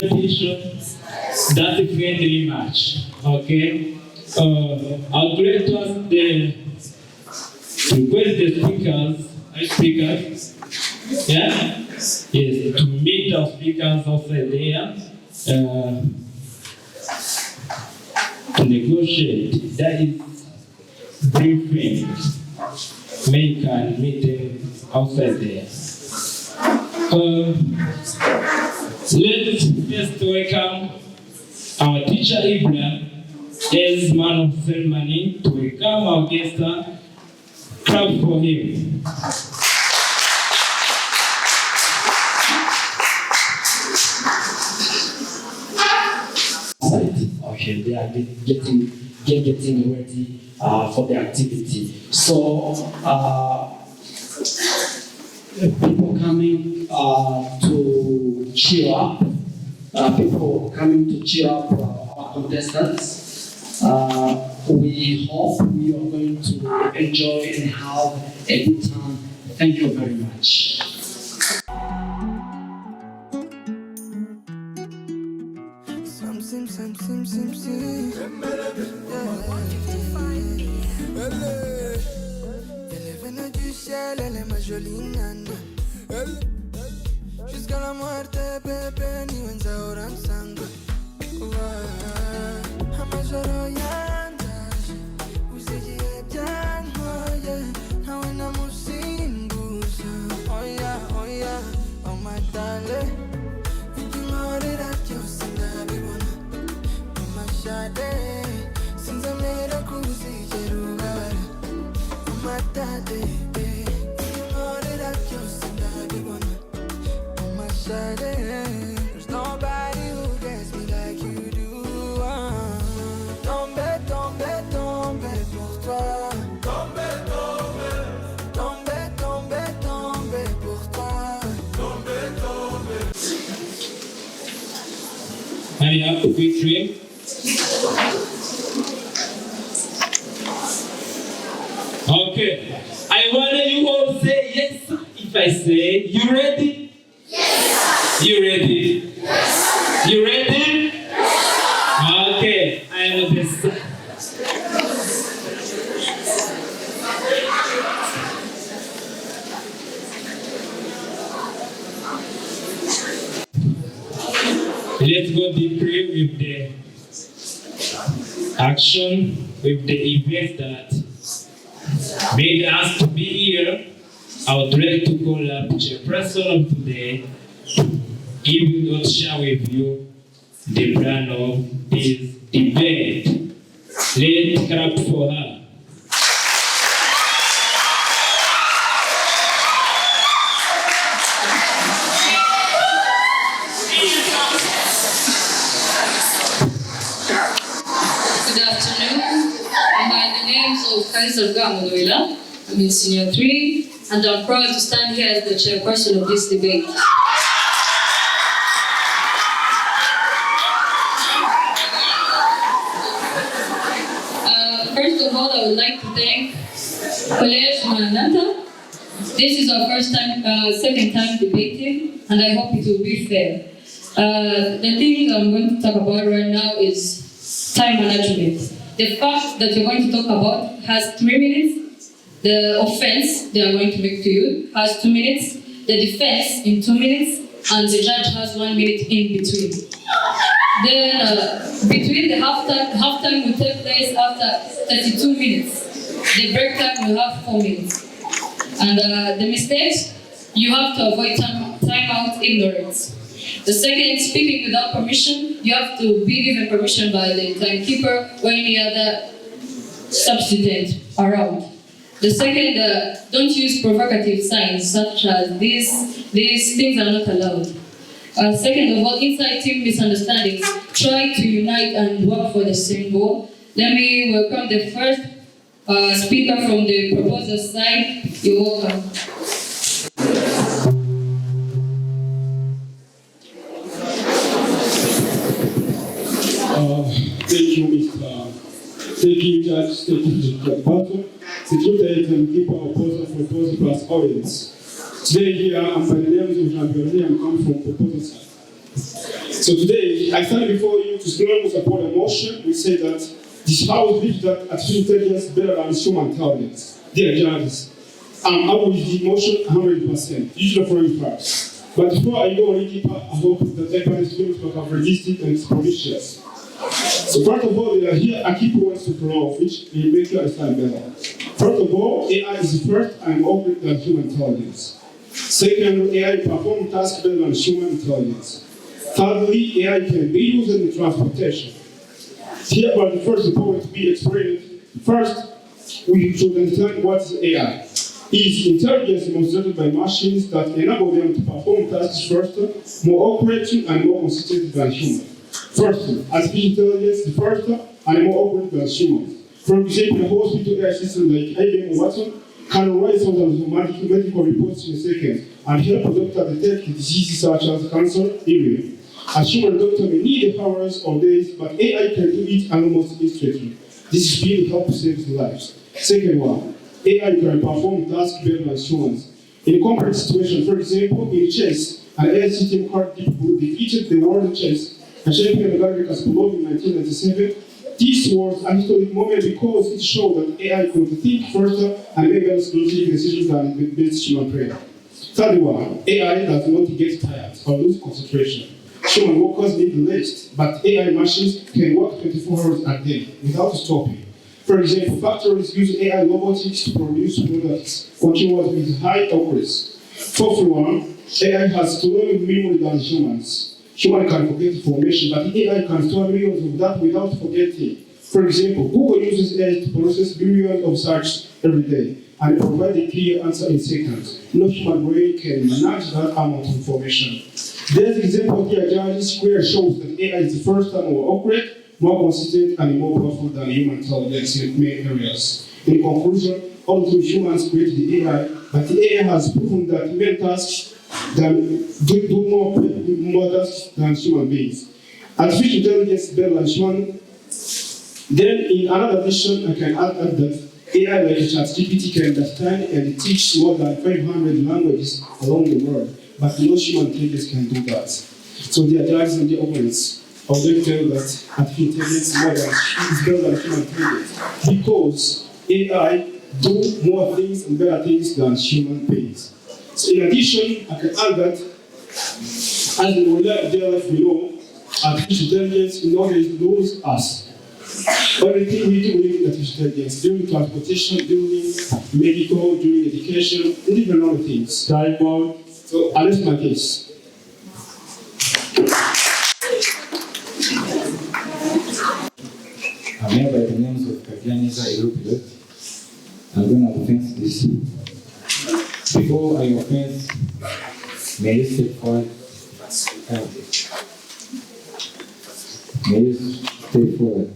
competition, that's a friendly match. Okay? I'd like to ask the speakers, yeah? Yes, to meet our speakers outside there, to negotiate. That is briefing. Make and meeting outside there. Let's first welcome our teacher Ibrahim as man of ceremony to welcome our guest. Clap for him. Okay, they are getting ready for the activity. So people coming to cheer up, our contestants. We hope you are going to enjoy and have a good time. Thank you very much. Elle est ma jolie nana. Jusqu'à la muerte, bébé, ni wenza oran sanga. Amajoro yandaje, usiji ebyan hoye, nawe na musimbusa. Oh yeah, oh my darling. Ikimorera byose ndabibona. Amashade, sinzamera kuzigera ubabara. Amatade. There's nobody who gets me like you do. Tombe pour toi. Tombe pour toi. Hurry up, quick dream. Okay, I want you all say yes if I say, you ready? You ready? Yes. You ready? Yes. Okay, I am this. Let's go deeply with the action, with the event that made us to be here. I would like to call up the chairperson of today. He will not share with you the plan of this debate. Let's clap for her. Good afternoon. I'm by the names of Kaiser Gamonoila. I'm in Senior 3, and I'm proud to stand here as the chairperson of this debate. First of all, I would like to thank College Maranatha. This is our second time debating, and I hope it will be fair. The thing I'm going to talk about right now is time management. The fact that we're going to talk about has 3 minutes. The offense they are going to make to you has 2 minutes. The defense in 2 minutes, and the judge has 1 minute in between. Then between the halftime will take place after 32 minutes. The break time will have 4 minutes. And the mistakes, you have to avoid timeout ignorance. The second, speaking without permission, you have to be given permission by the timekeeper or any other substitute around. The second, don't use provocative signs such as these things are not allowed. Second of all, inciting misunderstandings. Try to unite and work for the same goal. Let me welcome the first speaker from the proposer side. You're welcome. Thank you, Judge. Thank you, Chairperson. Secretary and keep our proposal plus audience. Today here, I'm by the names of Jean-Pierre, I'm coming from proposal side. So today, I stand before you to strongly support a motion. We say that this House believes that artificial intelligence is better than human intelligence. Dear judges, I'm up with the motion 100%. Use the following facts. But before I go any deeper, I hope that everybody's feelings will have realistic and provisions. So first of all, there are here a key points to follow, which will make you understand better. First of all, AI is the first and operate than human intelligence. Second, AI performs tasks better than human intelligence. Thirdly, AI can be used in transportation. Here are the first point to be explained. First, we should understand what is AI. It is intelligence demonstrated by machines that enable them to perform tasks faster, more accurate, and more consistent than humans. Firstly, artificial intelligence is faster and more accurate than humans. For example, a hospital AI system like IBM Watson can write thousands of medical reports in a second and help a doctor detect diseases such as cancer earlier. A human doctor may need hours or days, but AI can do it almost instantly. This really helps save lives. Second one, AI can perform tasks better than humans. In a complex situation, for example, in chess, an AI system called Deep Blue defeated the world chess, a champion of America's Blue in 1997. This was a historic moment because it showed that AI could think faster and make better strategic decisions than the best human player. Third one, AI does not get tired or lose concentration. Human workers need rest, but AI machines can work 24 hours a day without stopping. For example, factories use AI robotics to produce products continuous with high accuracy. Fourth one, AI has stronger memory than humans. Human can forget information, but AI can store millions of that without forgetting. For example, Google uses AI to process billions of searches every day and provide a clear answer in seconds. No human brain can manage that amount of information. There's an example here, judges, where shows that AI is the first and more accurate, more consistent, and more powerful than human intelligence in many areas. In conclusion, although humans create the AI, but the AI has proven that many tasks do more tasks than human beings. Artificial intelligence is better than human. Then, in another addition, I can add that AI like ChatGPT can understand and teach more than 500 languages around the world, but no human intelligence can do that. So the judges and the opponents, I would like to tell you that artificial intelligence is better than human intelligence because AI do more things and better things than human beings. So in addition, I can add that as we will learn in life we know, artificial intelligence nowadays knows us. Everything we do with artificial intelligence, during transportation, during medical, during education, and even other things. Time out. So I rest my case. I'm here by the names of Kavianiza Europilot. I'm going to offense this. Before I offense, may you step forward? May you step forward?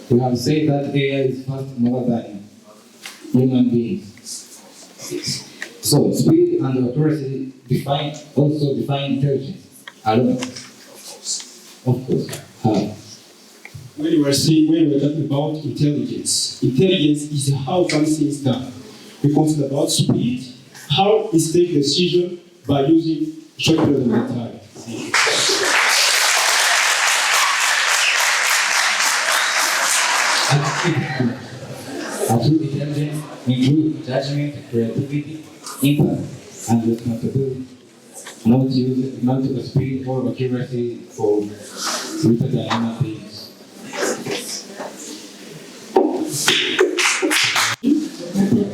We have said that AI is fast more than human beings. So speed and accuracy also define intelligence alone. Of course. How? When we're talking about intelligence is how something is done. We consider about speed, how is take decision by using short period of time. Artificial intelligence includes judgment, creativity, impact, and responsibility. Not to the speed or accuracy for greater than human beings.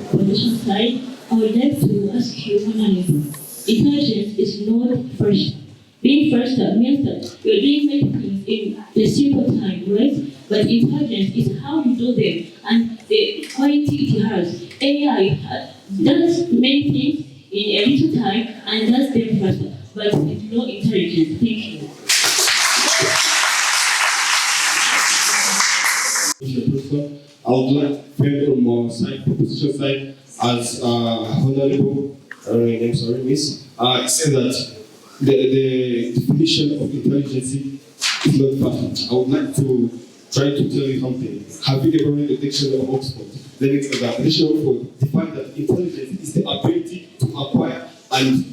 Position side, I would like to ask you one. Intelligence is not first. Being faster means that you're doing many things in a simple time, right? But intelligence is how you do them and the quality it has. AI does many things in a little time and does them faster, but with no intelligence. Thank you. I would like to frame from our side, proposition side, as Honorable Miss, say that the definition of intelligence is not perfect. I would like to try to tell you something. Have you ever read the dictionary of Oxford? The dictionary of Oxford defines that intelligence is the ability to acquire and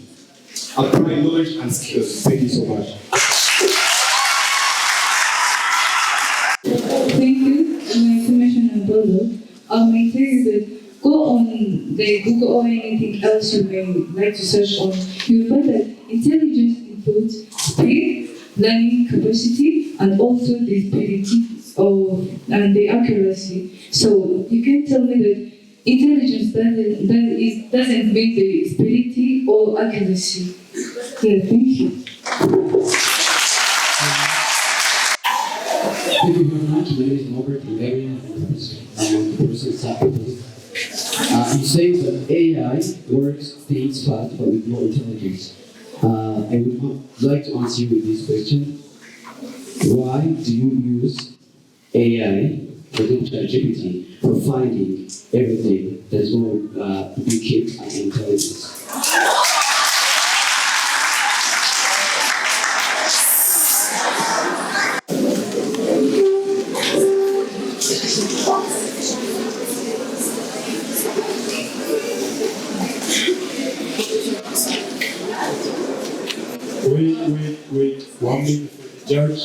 apply knowledge and skills. Thank you so much. Thank you. My information and Bodo. I'll maintain that go on the Google or anything else you may like to search on. You'll find that intelligence includes speed, learning capacity, and also the speedity and the accuracy. So you can tell me that intelligence doesn't mean the speedity or accuracy. Yeah, thank you. Thank you very much. My name is Norbert Hungarian. You say that AI works, thinks fast, but with no intelligence. I would like to answer you with this question. Why do you use AI, for example, ChatGPT, for finding everything that is more wicked and intelligence? Wait. 1 minute for the judge.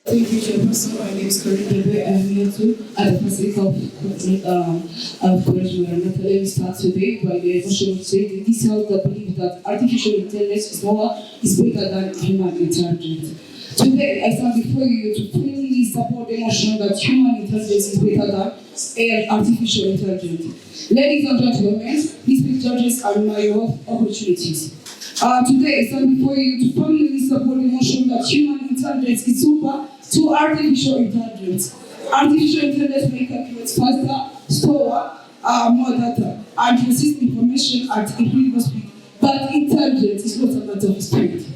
Thank you, Chairperson. My name is Corinne Bebe. I am here too at the Pacific of College Maranatha. Let me start today by the emotional state. This helps the belief that artificial intelligence is better than human intelligence. Today, I stand before you to fully support the notion that human intelligence is better than artificial intelligence. Ladies and gentlemen, these judges are my opportunities. Today, I stand before you to firmly support the notion that human intelligence is super to artificial intelligence. Artificial intelligence may calculate faster, slower, more data, and process information at incredible speed. But intelligence is not a matter of speed.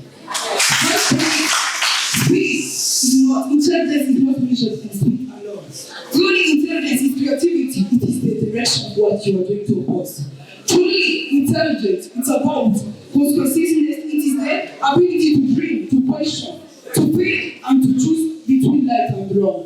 Speed is not, intelligence is not measured in speed alone. Truly, intelligence is creativity. It is the direction of what you are doing to oppose. Truly, intelligence, it's about consciousness. It is the ability to dream, to question, to feel, and to choose between light and wrong.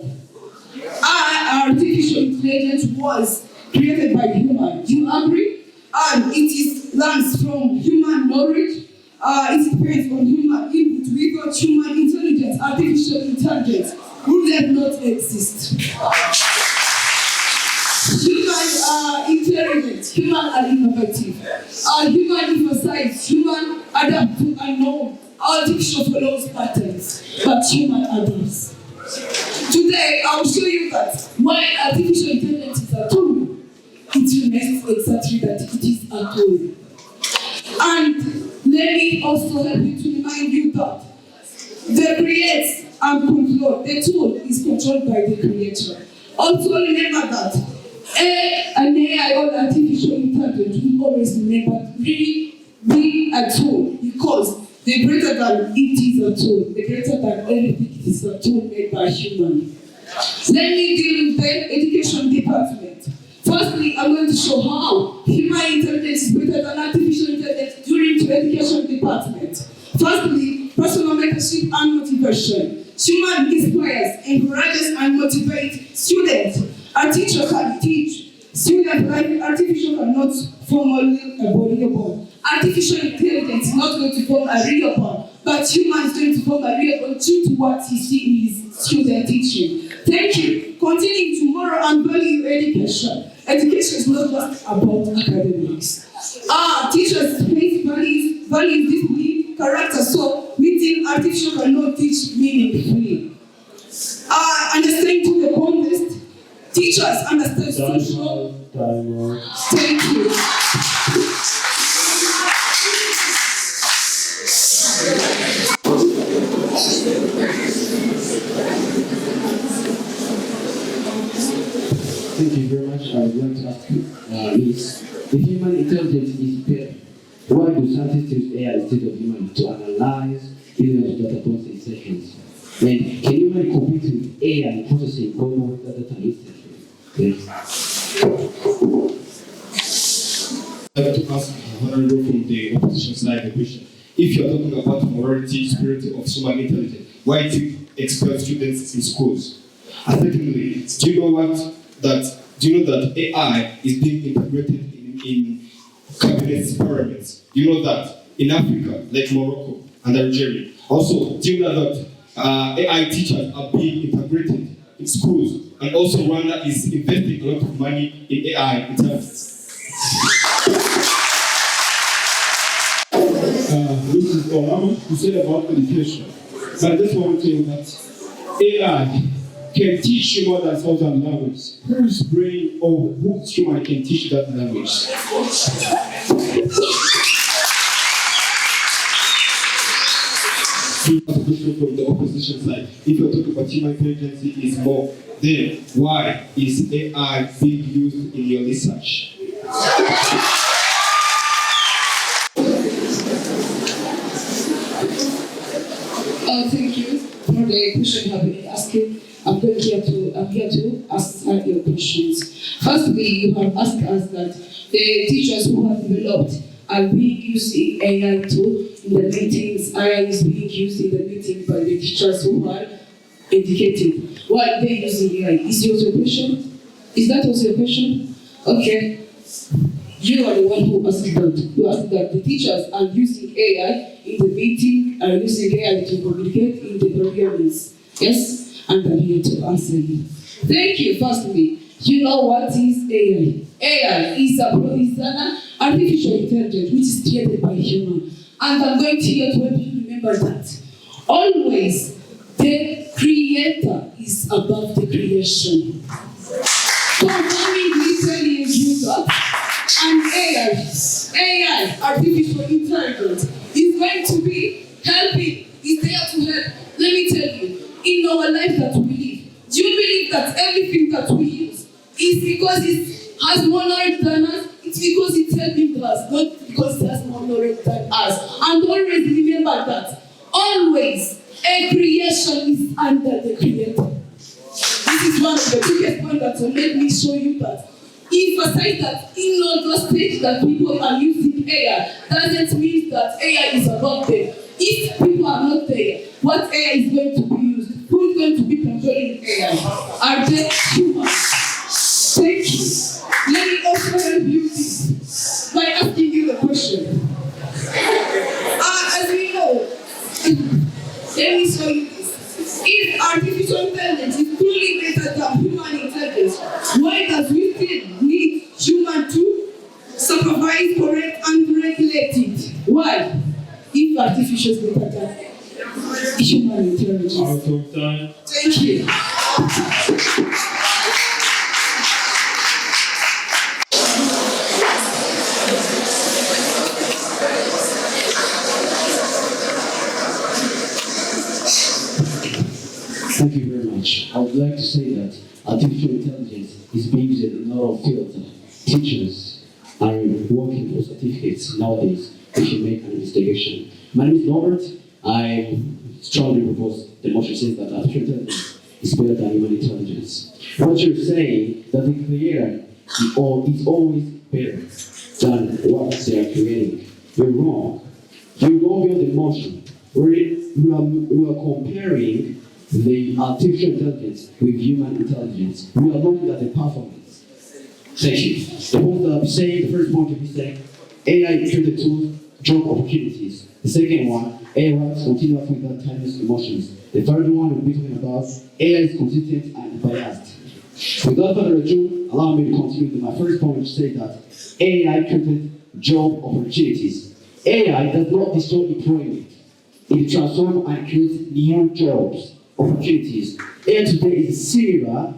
Artificial intelligence was created by humans. Do you agree? And it learns from human knowledge. It depends on human input. Without human intelligence, artificial intelligence would not exist. Humans are intelligent, humans are innovative. Human emphasize, human adapt to unknown. Artificial follows patterns, but human adapts. Today, I will show you that while artificial intelligence is a tool, it remains exactly that it is a tool. And let me also help you to remind you that the creates and control, the tool is controlled by the creator. Also remember that an AI or artificial intelligence will always remember really be a tool, because the greater than it is a tool, the greater than anything it is a tool made by human. Let me deal with the education department. Firstly, I'm going to show how human intelligence is better than artificial intelligence during the education department. Firstly, personal mentorship and motivation. Human inspires, encourages, and motivates students. A teacher can teach students like artificial cannot form a body bond. Artificial intelligence is not going to form a real bond, but human is going to form a real bond due to what he sees in his student teaching. Thank you. Continuing to moral and value education. Education is not just about academics. Teachers place values, discipline, character, so meeting artificial cannot teach meaningfully. Understanding to the context, teachers understand social. Thank you. Thank you very much. I would like to ask you, Ms. the human intelligence is better. Why do scientists use AI instead of human to analyze billions of data points in seconds? And can human compete with AI in processing global data instantly? Yes. I have to ask Honorable from the opposition side the question. If you are talking about morality, spirit of human intelligence, why do you expel students in schools? And secondly, do you know that AI is being integrated in cabinet pyramids? Do you know that in Africa, like Morocco and Algeria? Also, do you know that AI teachers are being integrated in schools? And also Rwanda is investing a lot of money in AI in terms. This is all I want to say about education. But I just want to tell you that AI can teach you more than 1,000 languages. Whose brain or whose human can teach that language? A question from the opposition side. If you're talking about human intelligence is more, then why is AI being used in your research? Thank you for the question you have been asking. I'm here to answer your questions. Firstly, you have asked us that the teachers who have developed are being used in AI tool in the meetings. AI is being used in the meeting by the teachers who are educated. Why are they using AI? Is yours your question? Is that also your question? Okay. You are the one who asked that. You asked that the teachers are using AI in the meeting, are using AI to communicate in the variables. Yes? And I'm here to answer you. Thank you. Firstly, you know what is AI? AI is an artificial intelligence which is created by human. And I'm going to here to help you remember that. Always, the creator is above the creation. So I'm telling you that. And AI, artificial intelligence, is going to be helping, is there to help. Let me tell you, in our life that we live, do you believe that everything that we use is because it has more knowledge than us? It's because it's helping us, not because it has more knowledge than us. And always remember that. Always, a creation is under the creator. This is one of the biggest points that will let me show you that. Emphasize that in all the stage that people are using AI doesn't mean that AI is above them. If people are not there, what AI is going to be used? Who is going to be controlling AI? Are they humans? Thank you. Let me also help you this by asking you the question. As we know, let me show you this. If artificial intelligence is truly better than human intelligence, why does we still need human to supervise, correct, and regulate it? Why? If artificial is better than human intelligence. Out of time. Thank you. Thank you very much. I would like to say that artificial intelligence is being used in a lot of fields. Teachers are working for certificates nowadays if you make an investigation. My name is Norbert. I strongly propose the motion says that artificial intelligence is better than human intelligence. What you're saying that the creator is always better than what they are creating. You're wrong. You're wrong beyond the motion. We are comparing the artificial intelligence with human intelligence. We are looking at the performance. Thank you. The point that I'm saying, the first point to be saying, AI created tools, job opportunities. The second one, AI works continuously without timeless emotions. The third one we'll be talking about, AI is consistent and biased. Without further ado, allow me to continue with my first point, which says that AI created job opportunities. AI does not destroy employment. It transforms and creates new jobs, opportunities. AI today is similar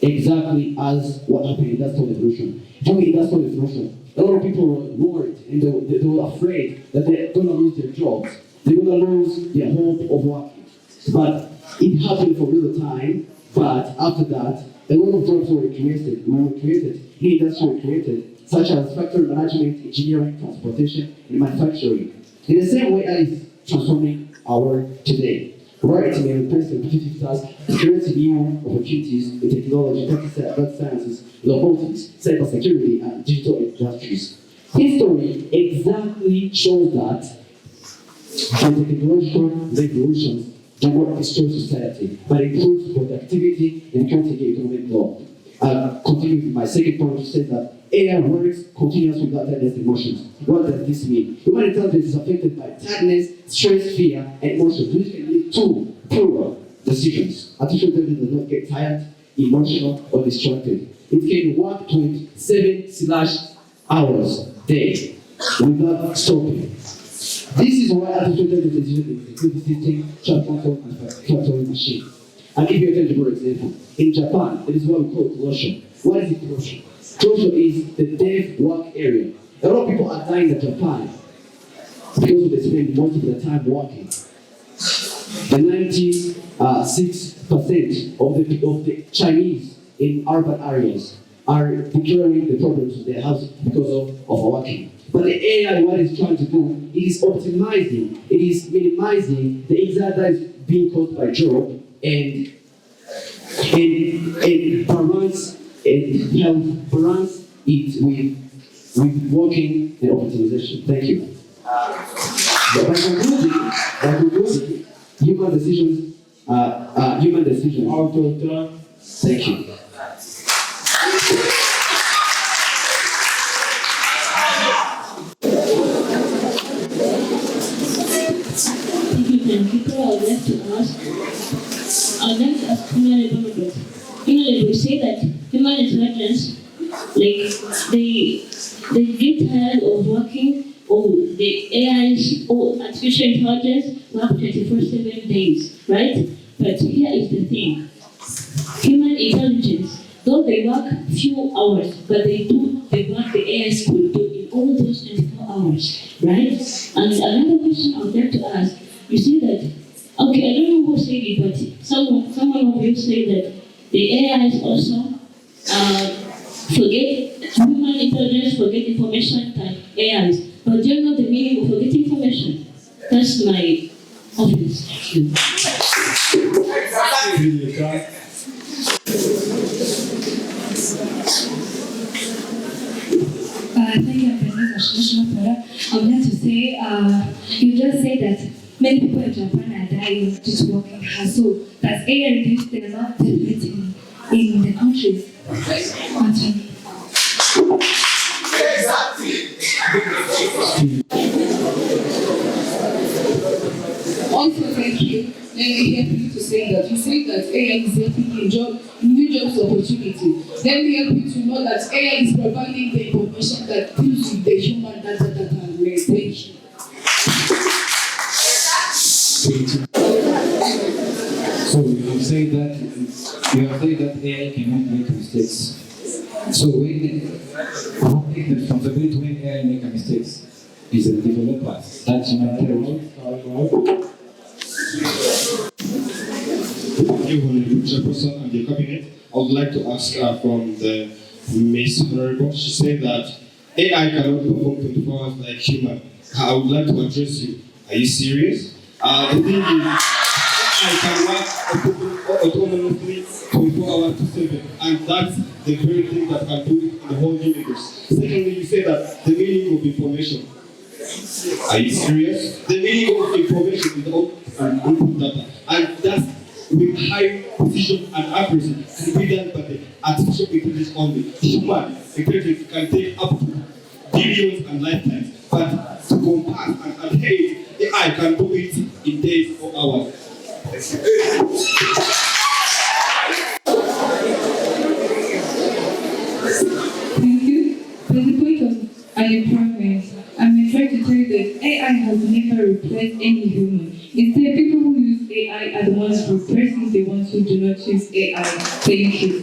exactly as what happened in industrial revolution. During the industrial revolution, a lot of people were worried and they were afraid that they're going to lose their jobs. They're going to lose their hope of working. But it happened for a little time. But after that, a lot of jobs were created. In the industry were created. such as factory management, engineering, transportation, and manufacturing. In the same way, AI is transforming our world today. Where it may replace repetitive tasks, create new opportunities in technology, data sciences, robotics, cybersecurity, and digital industries. History exactly shows that the technological revolutions do not destroy society, but improve productivity and create economic growth. Continue with my second point, which says that AI works continuously without tiredness emotions. What does this mean? Human intelligence is affected by tiredness, stress, fear, and emotions, which can lead to poor decisions. Artificial intelligence does not get tired, emotional, or distracted. It can work 27/hours a day without stopping. This is why artificial intelligence is used in security system, traffic control, and factory machine. I'll give you a tangible example. In Japan, there is what we call closure. What is it closure? Closure is the deaf work area. A lot of people are dying in Japan because they spend most of the time working. The 96% of the Chinese in urban areas are declaring the problems of their house because of working. But the AI, what it's trying to do, it is optimizing, it is minimizing the anxiety that is being caused by job and balance and help balance it with working and optimization. Thank you. But by concluding, human decisions. Out of time. Thank you. People, I would like to ask Honorable say that human intelligence, like they get tired of working, or the AI's or artificial intelligence work 24/7 days, right? But here is the thing: human intelligence, though they work few hours, but they do the work the AIs could do in all those 24 hours, right? And another question I would like to ask. You see that, okay, I don't know who said it, but someone of you said that the AIs also forget, human intelligence forget information than AIs. But do you know the meaning of forget information? That's my obvious. Thank you. Thank you, President Ashishma. I would like to say, you just said that many people in Japan are dying due to working hard. So does AI reduce the amount of death in the countries? Also, thank you. Let me help you to say that. You say that AI is helping in new jobs opportunity. Let me help you to know that AI is providing the information that deals with the human data that are mentioned. So you have said that AI cannot make mistakes. So who takes the responsibility when AI make a mistakes? Is the developers. That's my theory. You, Honorable Chairperson and the Cabinet, I would like to ask from the Miss Honorable. She said that AI cannot perform 24 hours like human. I would like to address you. Are you serious? The thing is, I can work autonomously 24 hours to 7, and that's the very thing that can do it in the whole universe. Secondly, you say that the meaning of information. Are you serious? The meaning of information is the input data, and that's with high precision and accuracy can be done by the artificial intelligence only. Human intelligence can take up to billions and lifetimes, but to compass and adhere, AI can do it in days or hours. Thank you. For the point of unemployment, I'm trying to tell you that AI has never replaced any human. Instead, people who use AI are the ones replacing the ones who do not use AI. Thank you.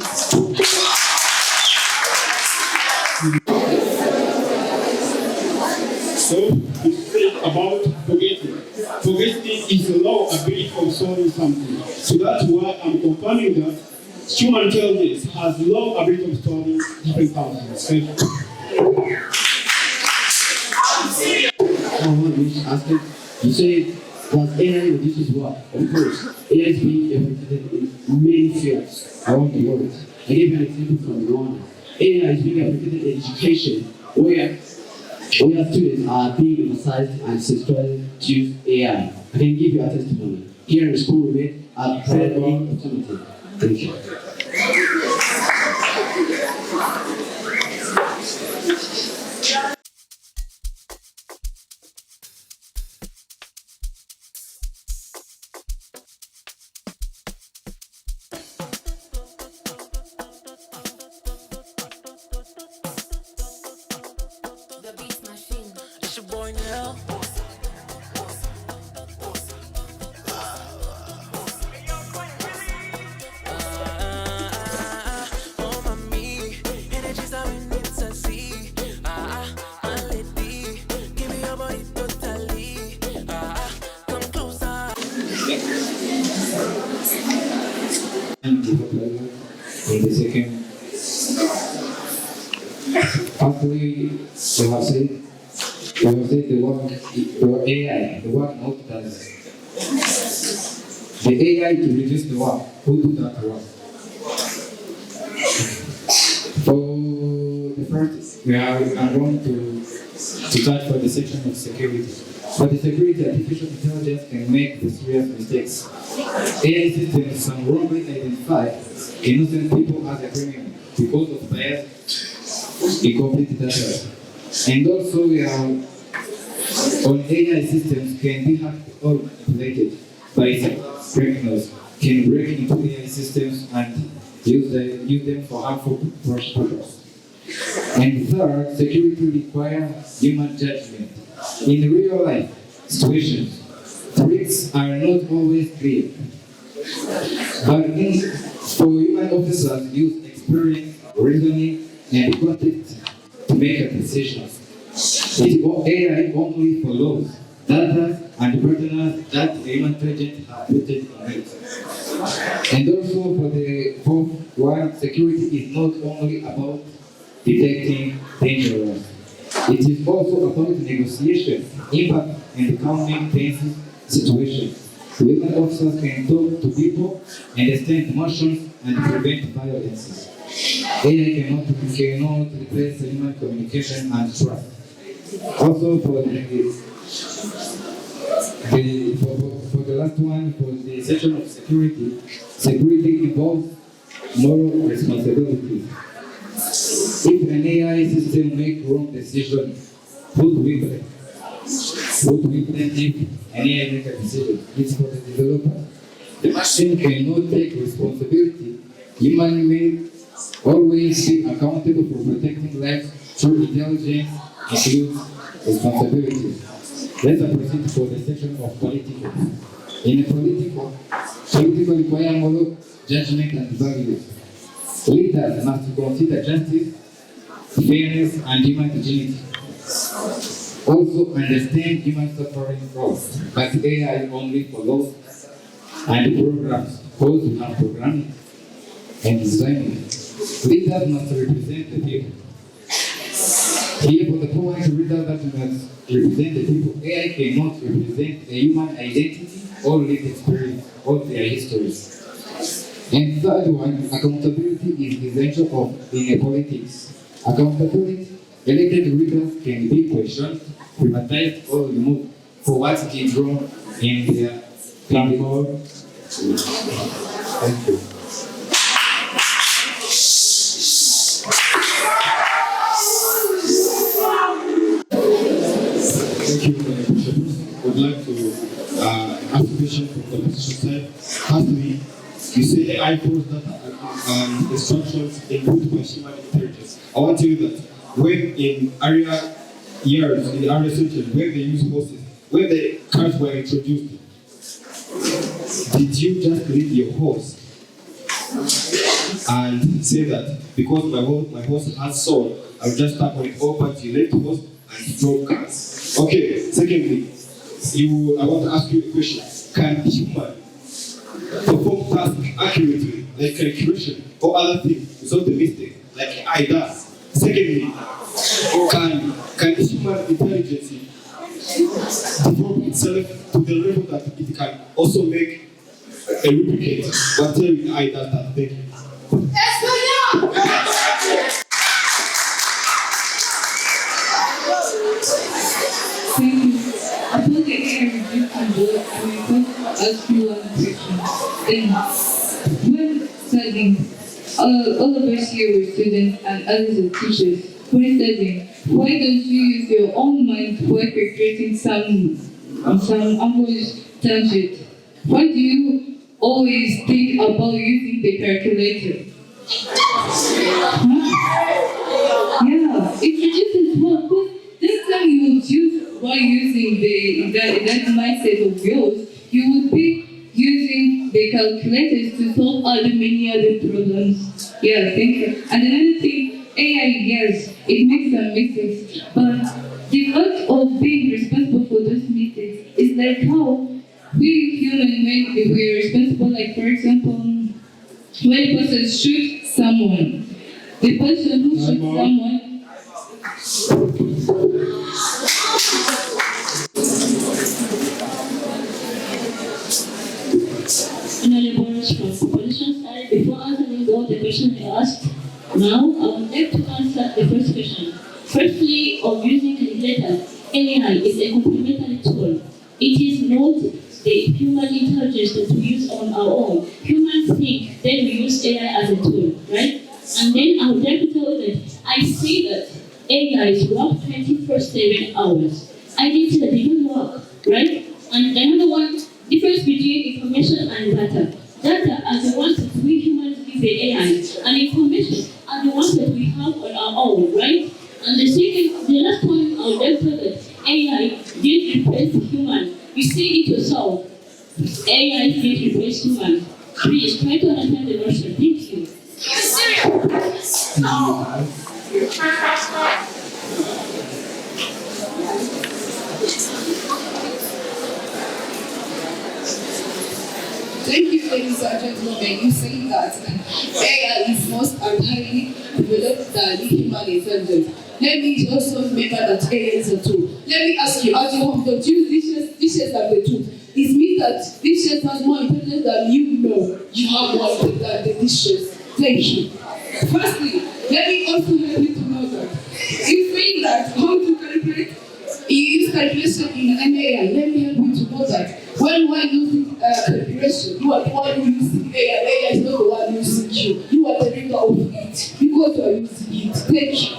So, you speak about forgetting. Forgetting is the low ability of solving something. So that's why I'm confirming that human intelligence has low ability of solving different problems. Thank you. Asking, you say that AI reduces what? Of course, AI is being implemented in many fields around the world. I gave you an example from Rwanda. AI is being implemented in education, where students are being emphasized and sensitized to use AI. I can give you a testimony. Here in school, we made a very automatic. Thank you. It's your boy now. Oh, mommy, energies are in ecstasy. My lady, give me your body totally. Come closer. And give a pleasure in the second. After we have said the work AI, the work not does. The AI to reduce the work, who do that work? For the first, I'm going to start for the section of security. For the security, artificial intelligence can make the serious mistakes. AI systems can wrongly identify innocent people as a criminal because of bias, incomplete data. And also, on AI systems can be hacked or manipulated by criminals, can break into AI systems and use them for harmful purposes. And third, security requires human judgment. In real life situations, threats are not always clear. But for human officers, use experience, reasoning, and context to make a decision. AI only follows data and partners that the human agent have put it on it. And also for the fourth one, security is not only about detecting danger. It is also about negotiation, impact, and calming tense situations. Human officers can talk to people, understand emotions, and prevent violence. AI cannot replace human communication and trust. Also for the last one, for the section of security, security involves moral responsibility. If an AI system makes wrong decision, who do we blame? Who do we blame if an AI makes a decision? It's for the developer. The machine cannot take responsibility. Human may always be accountable for protecting lives through intelligence and use responsibility. Let's proceed for the section of political. In political require moral judgment and values. Leaders must consider justice, fairness, and human dignity. Also understand human suffering costs, but AI only follows and programs, both and programming and designing. Leaders must represent the people. Here for the point, leaders that must represent the people. AI cannot represent a human identity or lived experience or their histories. And third one, accountability is essential in politics. Accountability, elected leaders can be questioned, privatized, or removed for what is wrong in their platform. Thank you. Thank you, Bishop. I would like to ask a question from the opposition side. Firstly, you say AI follows data and instructions input by human intelligence. I want to tell you that when in earlier years, in the earlier century, when they used horses, when the cars were introduced, did you just leave your horse and say that because my horse has soul, I'll just tap on it over to your left horse and drove cars? Okay, secondly, I want to ask you a question. Can human perform tasks accurately, like calculation or other things, without the mistake, like AI does? Secondly, Can human intelligence develop itself to the level that it can also make a replicate whatever the AI does that thing? Thank you. Upon the AI review can work, I will first ask you one question. Then, when studying, all of us here were students and others are teachers. When studying, why don't you use your own mind while creating some ambiguous tangent? Why do you always think about using the calculator? Huh? Yeah, it reduces work. Next time you would use while using that mindset of yours, you would be using the calculators to solve other many other problems. Yeah, thank you. And another thing, AI, yes, it makes some mistakes, but the fact of being responsible for those mistakes is like how we human men, we are responsible, like for example, when a person shoots someone, the person who shoots someone. From population side, before answering all the questions I asked, now I would like to answer the first question. Firstly, of using calculator, AI is a complementary tool. It is not the human intelligence that we use on our own. Humans think, then we use AI as a tool, right? And then I would like to tell you that I say that AI is work 24/7 hours. I didn't say that it doesn't work, right? And another one, difference between information and data. Data are the ones that we humans give the AI, and information are the ones that we have on our own, right? And the last point I would like to say that AI didn't replace human. You see it yourself. AI didn't replace human. Please try to understand the notion. Thank you. Thank you, ladies and gentlemen. You say that AI is most highly developed than human intelligence. Let me also remember that AI is a tool. Let me ask you, as you have to use dishes as a tool, it means that dishes has more intelligence than you know. You have more than the dishes. Thank you. Firstly, let me also help you to know that you think that how to calculate, you use calculation in an AI. Let me help you to know that when you are using calculation, you are the one using AI. AI is not the one using you. You are the reader of it because you are using it. Thank you.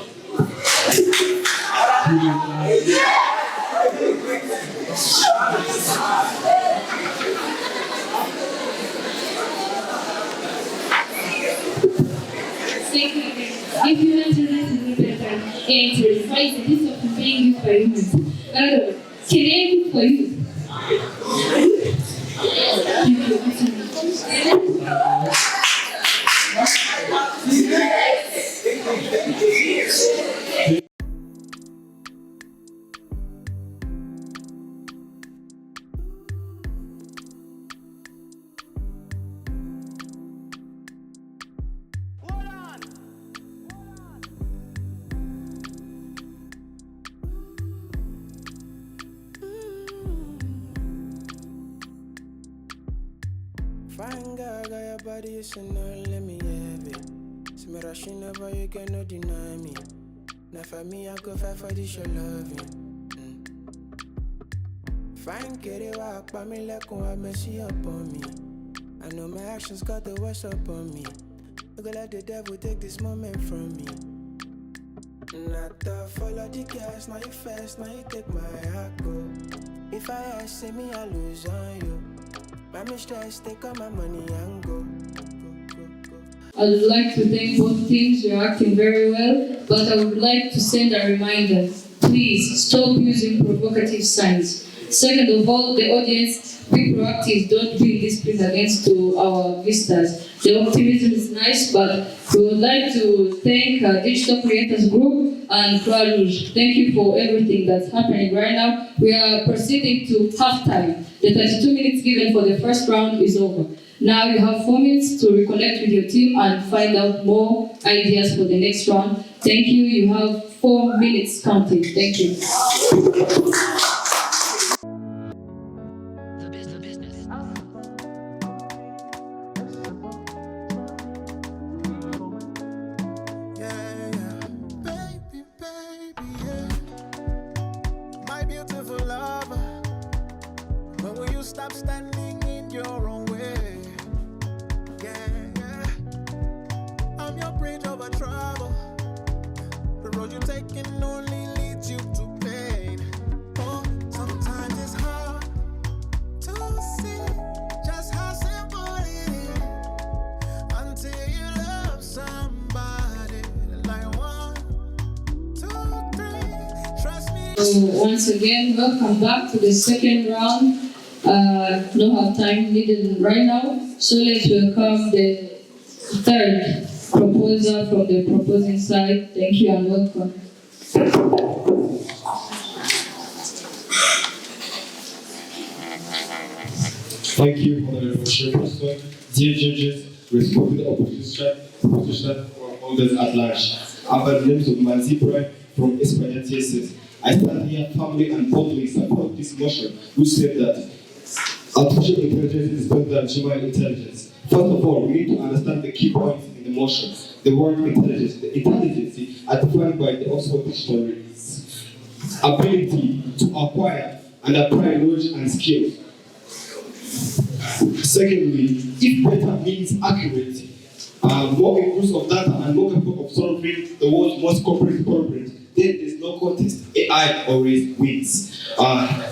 Secondly, if humans are not to be better and to reprise the list of being used by humans. Another one, can AI cook for you? Fine girl, got your body, you should know, let me have it. See me rushing over, you cannot deny me. Now for me, I go fight for this your loving. Fine, get it, walk by me like one messy up on me. I know my actions got the worst up on me. I go let the devil take this moment from me. Not to follow the gas, now you fast, now you take my heart go. If I ask, say me, I lose on you. My mistress, take all my money and go. I would like to thank both teams. You're acting very well, but I would like to send a reminder. Please stop using provocative signs. Second of all, the audience, be proactive. Don't be disciplined against to our visitors. The optimism is nice, but we would like to thank Digital Creators Group and Croix Rouge. Thank you for everything that's happening right now. We are proceeding to halftime. The 32 minutes given for the first round is over. Now you have 4 minutes to reconnect with your team and find out more ideas for the next round. Thank you. You have 4 minutes counting. Thank you. My beautiful lover, when will you stop standing in your own way? Yeah. I'm your bridge over trouble. The road you're taking only leads you to pain. Oh, sometimes it's hard to see just how simple it is until you love somebody like 1, 2, 3. Trust me. So once again, welcome back to the second round. Don't have time needed right now, so let's welcome the third proposer from the proposing side. Thank you and welcome. Thank you, Honorable Chairperson, dear judges, respected opposition, or holders at large. I'm by the name of Manzibra from ESPANYA VS. I stand here firmly and boldly support this motion, which said that artificial intelligence is better than human intelligence. First of all, we need to understand the key points in the motion. The word intelligence. The intelligence are defined by the Oxford Dictionary. Ability to acquire and apply knowledge and skills. Secondly, if better means accurate, more inclusive of data and more capable of solving the world's most complex problems, then there's no contest. AI always wins.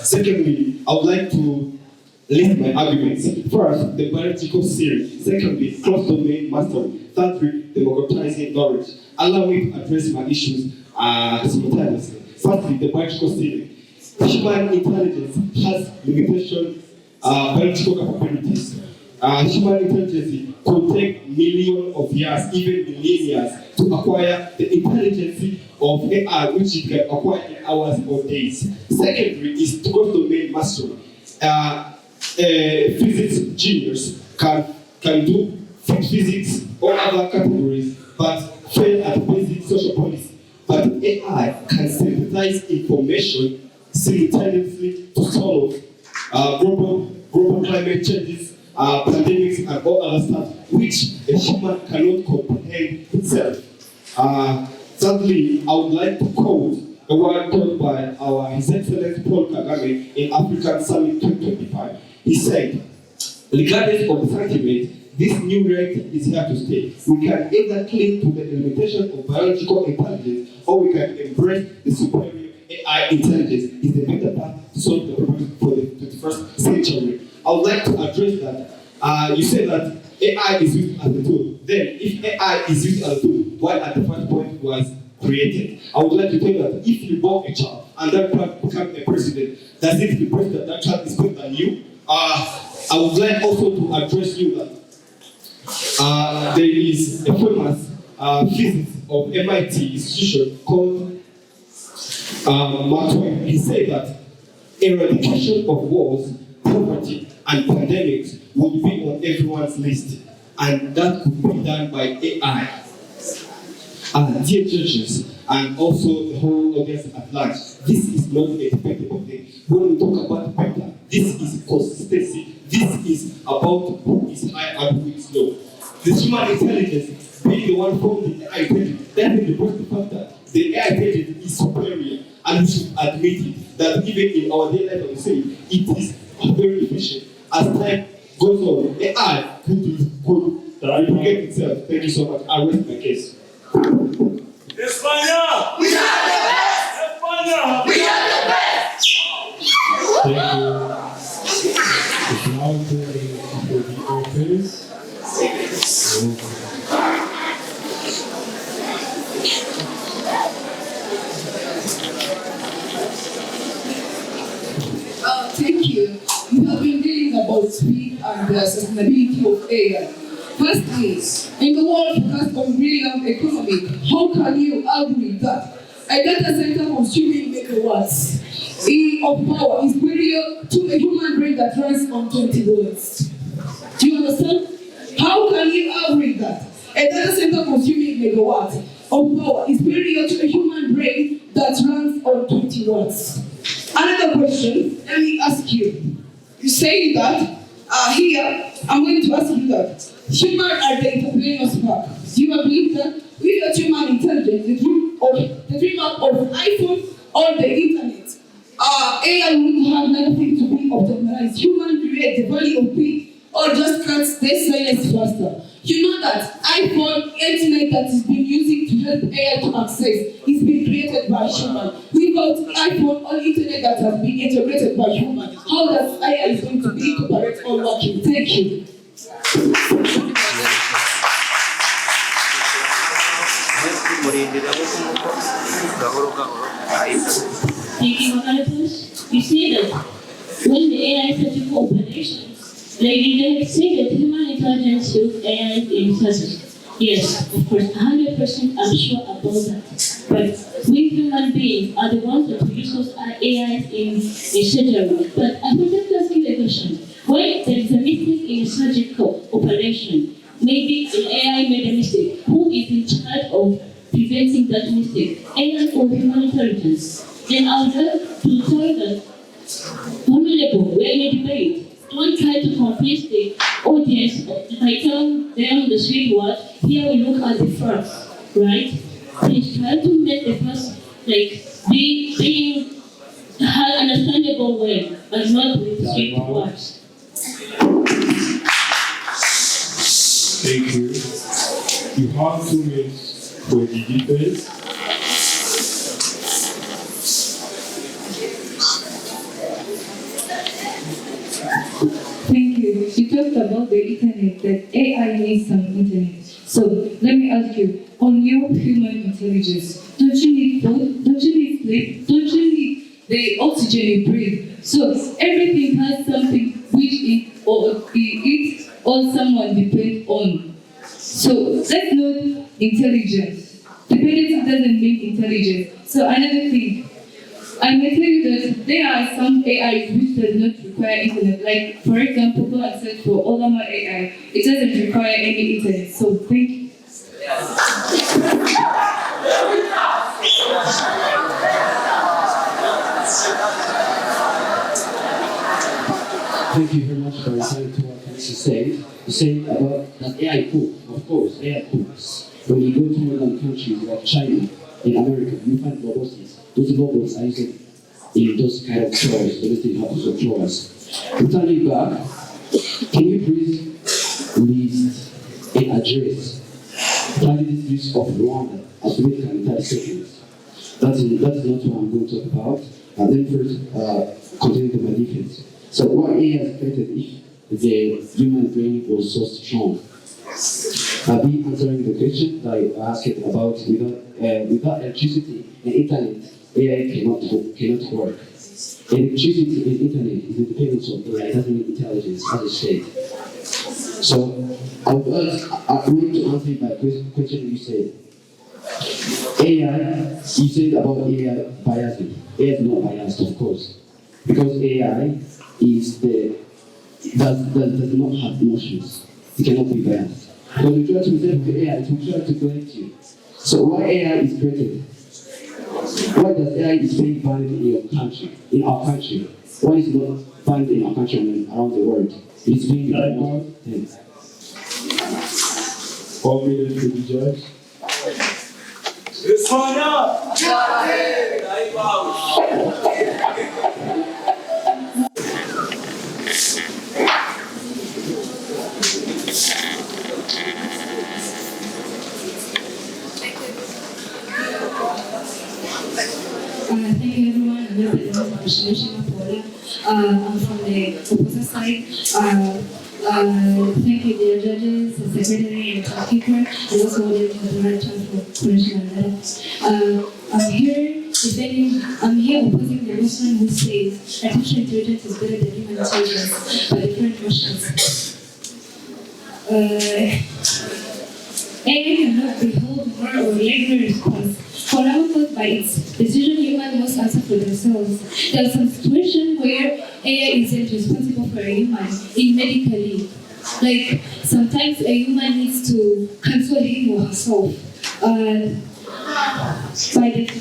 Secondly, I would like to list my arguments. First, the biological theory. Secondly, cross-domain mastery. Thirdly, democratizing knowledge. Allow me to address my issues simultaneously. Firstly, the biological theory. Human intelligence has limitation biological capabilities. Human intelligence could take millions of years, even millennia, to acquire the intelligence of AI, which it can acquire in hours or days. Secondly, is cross-domain mastery. Physics genius can do physics or other categories, but fail at basic social policy. But AI can synthesize information simultaneously to solve global climate changes, pandemics, and all other stuff, which a human cannot comprehend itself. Thirdly, I would like to quote a word told by His Excellency Paul Kagame in African Summit 2025. He said, regardless of the sentiment, this new reality is here to stay. We can either cling to the limitation of biological intelligence, or we can embrace the superior AI intelligence. Is the better path to solve the problem for the 21st century. I would like to address that. You said that AI is used as a tool. Then, if AI is used as a tool, why at the first point was created? I would like to tell you that if you born a child and that child becomes a president, does it represent that that child is better than you? I would like also to address you that there is a famous physics of MIT institution called Mark Twain. He said that eradication of wars, poverty, and pandemics would be on everyone's list, and that could be done by AI. Dear judges, and also the whole audience at large, this is not a debatable thing. When we talk about better, this is consistency. This is about who is high and who is low. The human intelligence, being the one from the AI intelligence, that is the first factor. The AI intelligence is superior, and we should admit it, that even in our daily life, I would say, it is very efficient. As time goes on, AI could replicate itself. Thank you so much. I rest my case. ESPANYA! We are the best! ESPANYA! We are the best! Thank you. It's now going for the authors. Thank you. We have been dealing about speed and the sustainability of AI. Firstly, in the world focused on brilliant economy, how can you agree that a data center consuming megawatts of power is superior to a human brain that runs on 20 volts? Do you understand? How can you agree that a data center consuming megawatts of power is superior to a human brain that runs on 20 watts. Another question, let me ask you. You say that, here, I'm going to ask you that. Human are the entrepreneur's spark. Do you agree that without human intelligence, the dream of iPhone or the internet, AI would have nothing to be optimized. Human create the value of P or just cuts their silence faster. You know that iPhone, internet that is being using to help AI to access is being created by human. Without iPhone or internet that has been integrated by human, how does AI is going to be incorporate or working? Thank you. Thank you, Maranathas. You see that when the AI started for operations, they say that human intelligence use AI in surgery. Yes, of course, 100% I'm sure about that. But we human beings are the ones that produce those AIs in surgery. But I wanted to ask you a question. When there is a mistake in a surgical operation, maybe an AI made a mistake, who is in charge of preventing that mistake? AI or human intelligence? Then I would like to tell that, honorable, we're in a debate. Don't try to convince the audience by telling them the street what, here we look at the first, right? Please try to make the first, being understandable way, and not with street words. Thank you. You have 2 minutes for the debate. Thank you. You talked about the internet, that AI needs some internet. So let me ask you, on your human intelligence, don't you need food? Don't you need sleep? Don't you need the oxygen you breathe? So everything has something which it or someone depends on. So that's not intelligence. Dependence doesn't mean intelligence. So another thing, I may tell you that there are some AIs which does not require internet. Like, for example, go and search for Olama AI. It doesn't require any internet. So thank you. Thank you very much for listening to what Chris said. You say about that AI cook. Of course, AI cooks. When you go to northern countries like China, in America, you find robots. Those robots are used in those kind of chores, domestic household chores. Returning back, can you please list and address candidate list of Rwanda as we can 30 seconds? That's not what I'm going to talk about. Let me first continue to my defense. So what AI has created if the human brain was so strong? I'll be answering the question that I asked about without electricity and internet, AI cannot work. Electricity and internet is the dependence of AI, it doesn't mean intelligence, as I said. So I want to answer by question you said. AI, you said about AI biasing. AI is not biased, of course, because AI does not have emotions. It cannot be biased. When you try to reserve the AI, it will try to correct you. So why AI is created? Why does AI is being banned in your country, in our country? Why is it not banned in our country and around the world? It's being banned. Thanks. 4 minutes to the judge. ESPANYA! Thank you everyone. I'm going to be the presentation of Paula. I'm from the opposite side. Thank you dear judges, the secretary and the keeper, and also the director for correctional matters. I'm here opposing the motion who says artificial intelligence is better than human intelligence by different motions. AI cannot behold more or regular response. For example, by its decision, human must answer for themselves. There are some situations where AI isn't responsible for a human in medically. Like sometimes a human needs to console him or herself.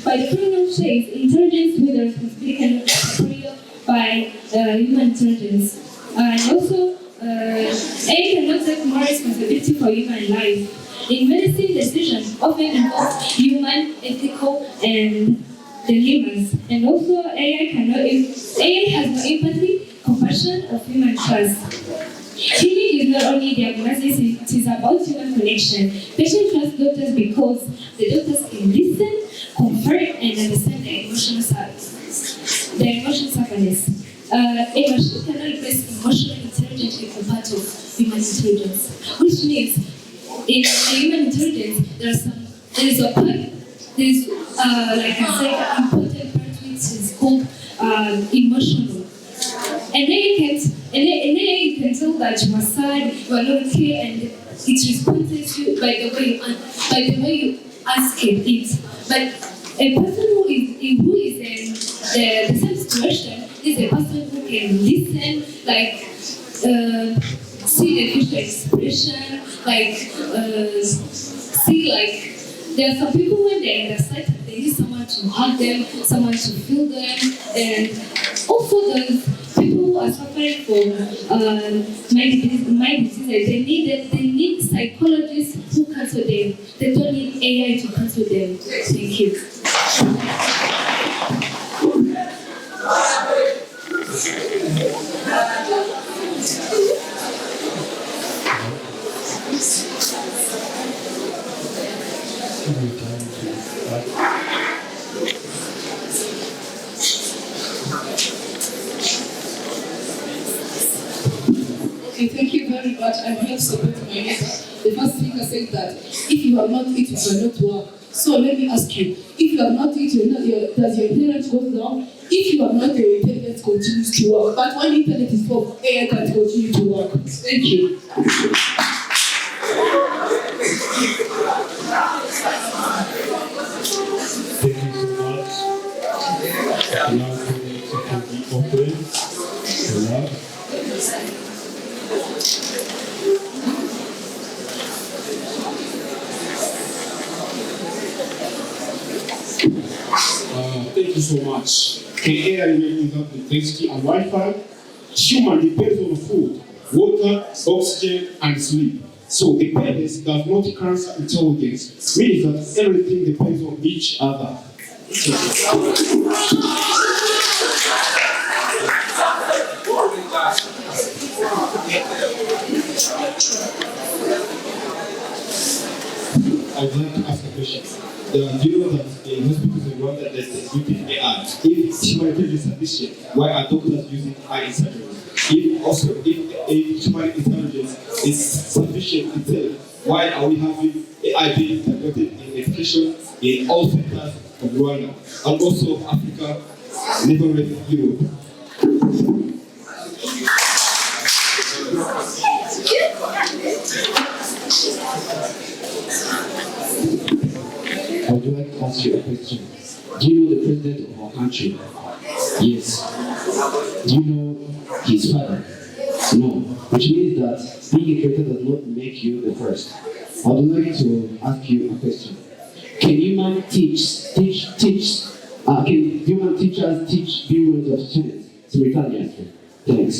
By the criminal phase, intelligence with the responsibility cannot be superior by human intelligence. And also, AI cannot take more responsibility for human life. In medicine, decisions often involve human, ethical, and dilemmas. And also, AI has no empathy, compassion, or human trust. Healing is not only diagnosis, it is about human connection. Patients trust doctors because the doctors can listen, comfort, and understand their emotional sufferness. A machine cannot replace emotional intelligence with a part of human intelligence, which means in human intelligence there is a part, like I said, an important part which is called emotional. And then you can tell that you are sad, you are not okay, and it responds to you by the way you ask it. But a person who is in the same situation is a person who can listen, like see the future expression, like see like there are some people when they're in the set, they need someone to hug them, someone to feel them, and also there's people who are suffering from mind diseases. They need psychologists who counsel them. They don't need AI to counsel them. Thank you. Okay, thank you very much. I'm here to support my neighbor. The first speaker said that if you have not eaten, you cannot work. So let me ask you, if you have not eaten, does your intelligence go down? If you have not, your intelligence continues to work. But when internet is off, AI can continue to work. Thank you. Thank you so much. Now the to be open. Thank you so much. Can AI remain without electricity and Wi-Fi? Human depends on food, water, oxygen, and sleep. So dependence does not cancel intelligence, meaning that everything depends on each other. I would like to ask a question. Do you know that in hospitals in Rwanda there's using AI? If human intelligence is sufficient, why are doctors using AI in surgery? If human intelligence is sufficient itself, why are we having AI being integrated in education in all sectors of Rwanda and also Africa, neighboring Europe? I would like to ask you a question. Do you know the president of our country? Yes. Do you know his father? No. Which means that being a creator does not make you the first. I would like to ask you a question. Can human teachers teach billions of students simultaneously? Thanks.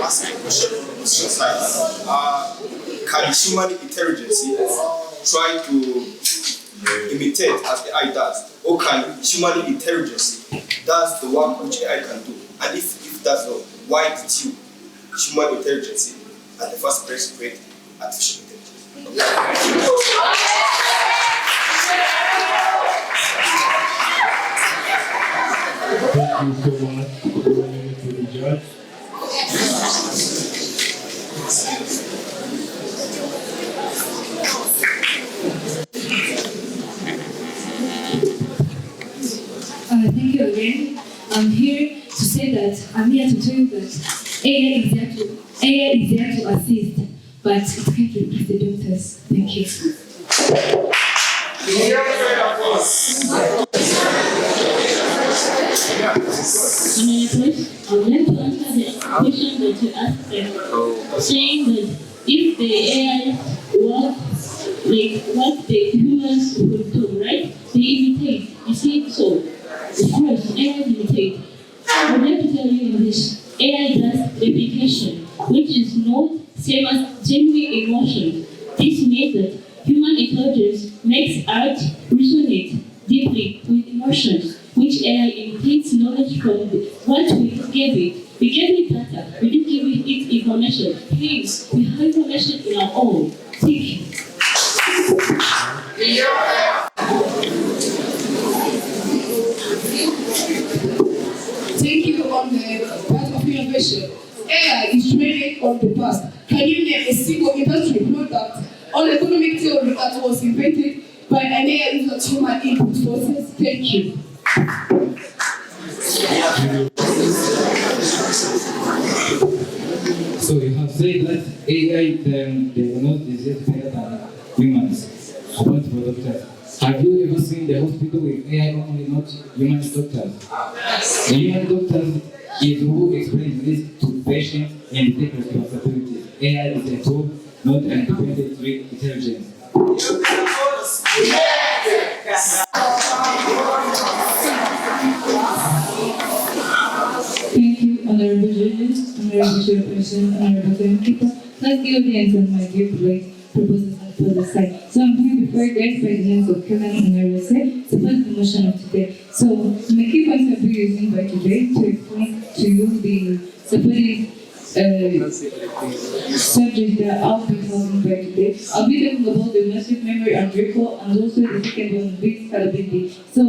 Ask a question from the society. Can human intelligence try to imitate as the AI does? Or can human intelligence does the work which AI can do? And if that's not, why did human intelligence at the first place create artificial intelligence? Thank you so much for going to the judge. Thank you again. I'm here to say that I'm here to tell you that AI is there to assist, but it can't replace the doctors. Thank you. question that you asked them, saying that if the AI work like what the humans would do, right? They imitate. You see, so of course AI imitate. I would like to tell you in this, AI does replication, which is not same as genuine emotion. This means that human intelligence makes art resonate deeply with emotions, which AI imitates knowledge from what we gave it. We gave it data, we didn't give it information. Please, we have information in our own. Thank you. Thank you on the part of innovation. AI is training on the past. Can you name a single industry product or economic theory that was invented by an AI without human input forces? Thank you. So you have said that AI diagnose disease better than humans. About for doctors, have you ever seen the hospital with AI only, not human doctors? The human doctor is who explains this to patients and take responsibility. AI is a tool, not an independent intelligence. Thank you, Honorable Judges, Honorable Chairperson, Honorable Timekeeper, plus the audience and my dear colleagues, proposers and for the side. So I'm here before you guys by the names of Kevin and RSA to pass the motion of today. So my key points I'll be using by today to explain to you the supporting subject that I'll be covering by today. I'll be talking about the massive memory and recall, and also the second one, big scalability. So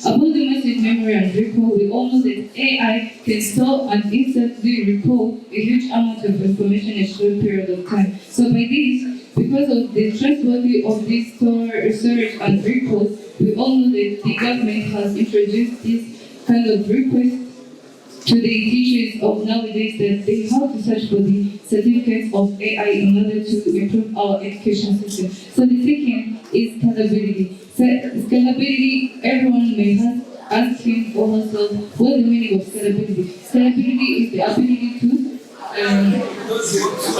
about the massive memory and recall, we all know that AI can store and instantly recall a huge amount of information in a short period of time. So by this, because of the trustworthy of this storage and recall, we all know that the government has introduced this kind of request to the teachers of nowadays that they have to search for the certificates of AI in order to improve our education system. So the second is scalability. So scalability, everyone may have asked him or herself what the meaning of scalability. Scalability is the ability to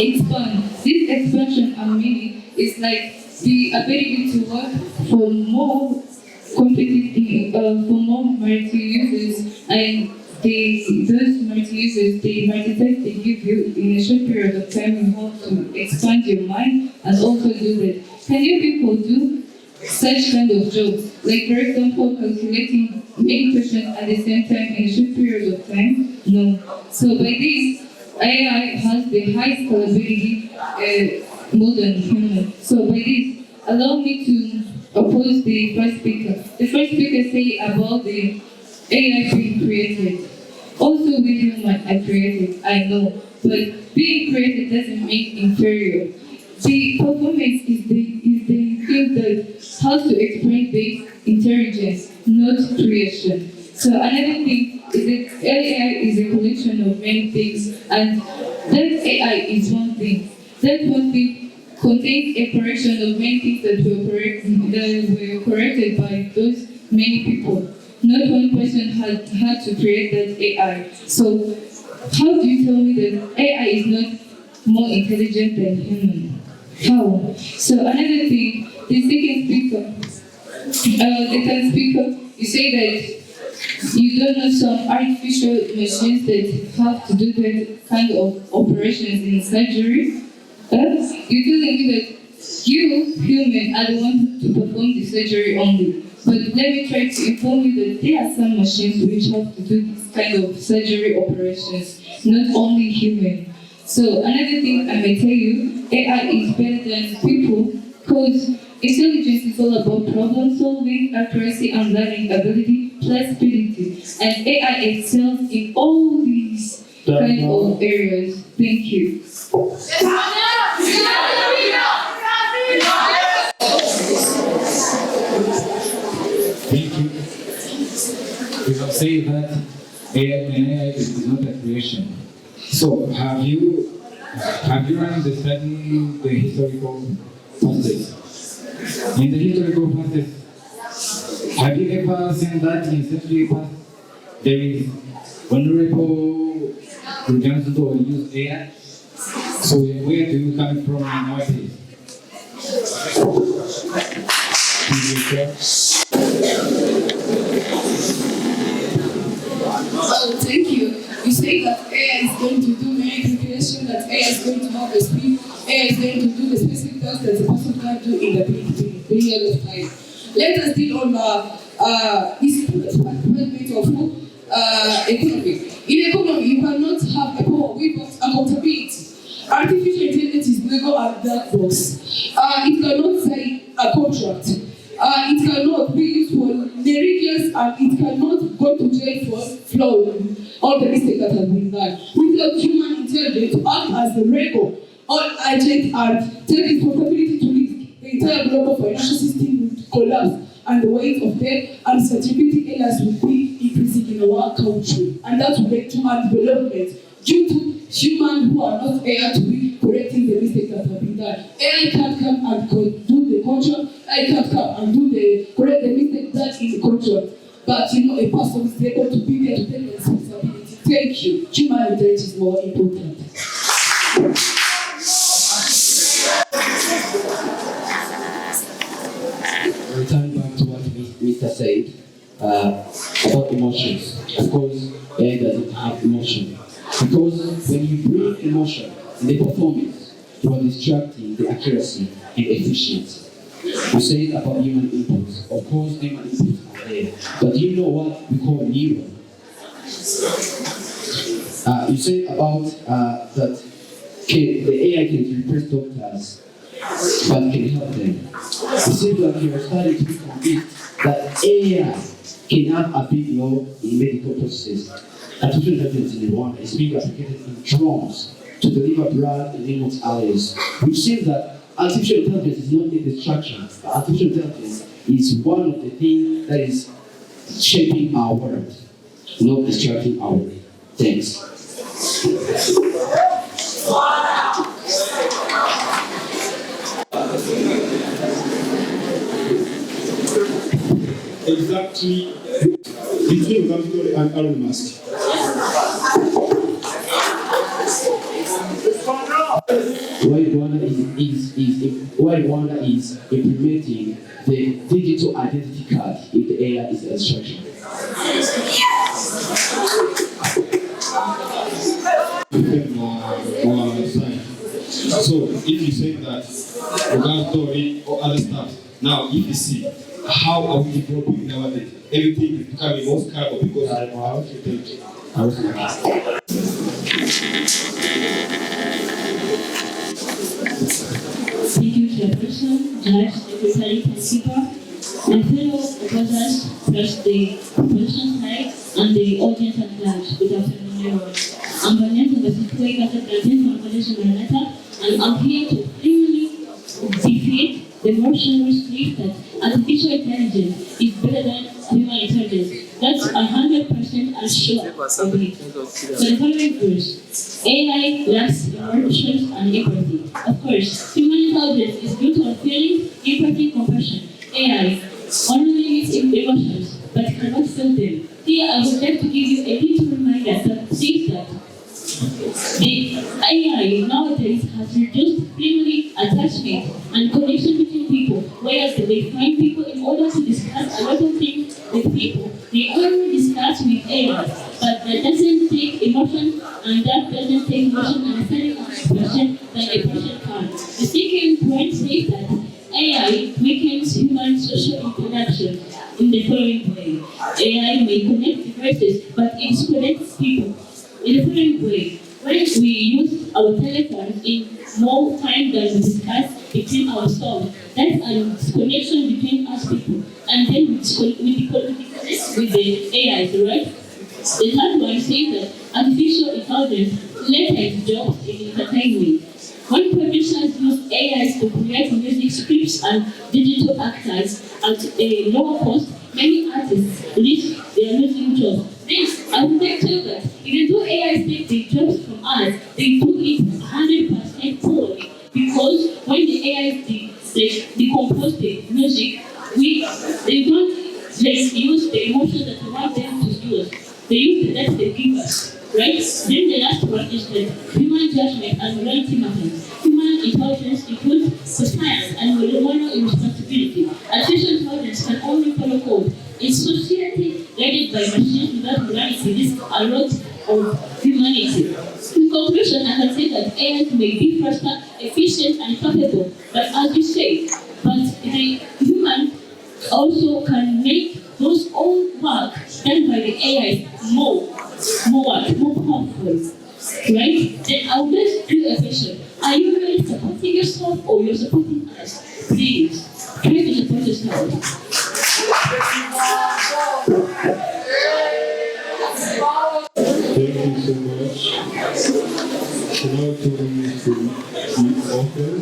expand. This expansion and meaning is like the ability to work for more for more multi-users, and those multi-users, the multi-tests they give you in a short period of time, you have to expand your mind and also do that. Can you people do such kind of jobs? Like for example, calculating many questions at the same time in a short period of time? No. So by this, AI has the high scalability more than human. So by this, allow me to oppose the first speaker. The first speaker say about the AI being created. Also we human are created, I know, but being created doesn't make inferior. The performance is the thing that has to explain the intelligence, not creation. So another thing is that AI is a collection of many things, and that AI is one thing. That one thing contains a correction of many things that were corrected by those many people. Not one person had to create that AI. So how do you tell me that AI is not more intelligent than human? How? So another thing, the second speaker, the third speaker, you say that you don't know some artificial machines that have to do that kind of operations in surgery. You're telling me that you, human, are the one to perform the surgery only. But let me try to inform you that there are some machines which have to do this kind of surgery operations, not only human. So another thing I may tell you, AI is better than people because intelligence is all about problem solving, accuracy and learning ability, flexibility. And AI excels in all these kind of areas. Thank you. Thank you. We have said that AI is not a creation. So have you run the study, the historical process? In the historical process, have you ever seen that in century past there is honorable Regardless of we use AI. So where do you come from nowadays? Well, thank you. You say that AI is going to do many calculations, that AI is going to have the speed, AI is going to do the specific tasks that the person can't do in the period of time. Let us deal on this development of economy. In economy, you cannot have a power without accountability. Artificial intelligence is legal at that box. It cannot sign a contract. It cannot be used for negligence, and it cannot go to jail for fraud. All the mistakes that have been done. Without human intelligence to act as the regular, all agents are take responsibility to risk. The entire global financial system would collapse, and the weight of debt and certificate errors will be increasing in our country, and that will lead to development due to humans who are not able to be correcting the mistakes that have been done. AI can't come and do the contract. AI can't come and correct the mistakes that in the contract. But a person is able to be there to take the responsibility. Thank you. Human intelligence is more important. Return back to what Mr. said about emotions. Of course, AI doesn't have emotion. Because when you bring emotion in the performance, you are distracting the accuracy and efficiency. You said about human inputs. Of course, human inputs are there. But do you know what we call neuron? You said about that the AI can replace doctors, but can help them. It seems like you are starting to be convinced that AI can have a big role in medical processes. Artificial intelligence in Rwanda is being applicated in drones to deliver blood in remote areas, which seems that artificial intelligence is not a distraction. Artificial intelligence is one of the things that is shaping our world, not distracting our world. Thanks. Exactly between Mozambique and Elon Musk. Why Rwanda is implementing the digital identity card if the AI is a instruction. So if you say that regard story or other stuff, now if you see how are we developing nowadays, everything is becoming more scalable because of our technology. Thank you, Chairperson, Judge, Secretary, Principal, my fellow opposers, plus the opposition side and the audience at large. Good afternoon, everyone. I'm Vanessa Vasitwe, President from College Maranatha, and I'm here to clearly defeat the motion which believes that artificial intelligence is better than human intelligence. That's 100% I'm sure of it. So the following verse, AI lacks emotions and empathy. Of course, human intelligence is built on feelings, empathy, compassion. AI only needs emotions, but cannot feel them. Here I would like to give you a little reminder that says that the AI nowadays has reduced family attachment and connection between people, whereas they find people in order to discuss a lot of things with people. They only discuss with AI, but that doesn't take emotion, and that doesn't take emotion and feeling of expression that a person can. The second point says that AI weakens human social interaction in the following way. AI may connect devices, but it disconnects people in the following way. When we use our telephones in more time than we discuss between ourselves, that's a disconnection between us people. And then we connect with the AIs, right? The third one says that artificial intelligence takes jobs in entertainment. When producers use AIs to create music scripts and digital actors at a lower cost, many artists risk their losing jobs. This, I would like to tell that even though AIs take the jobs from us, they do it 100% poorly. Because when the AIs decompose the music, they don't use the emotion that we want them to use. They use the data they give us. right? Then the last one is the human judgment and morality matters. Human intelligence includes the science and moral responsibility. Artificial intelligence can only follow code. In society guided by machines without morality, this a lot of humanity. In conclusion, I can say that AI may be faster, efficient, and capable, but as you say, but the human also can make those own work done by the AI more powerful, right? Then I will just do a question. Are you really supporting yourself or you're supporting us? Please, try to support yourself. Thank you so much. Now to the author.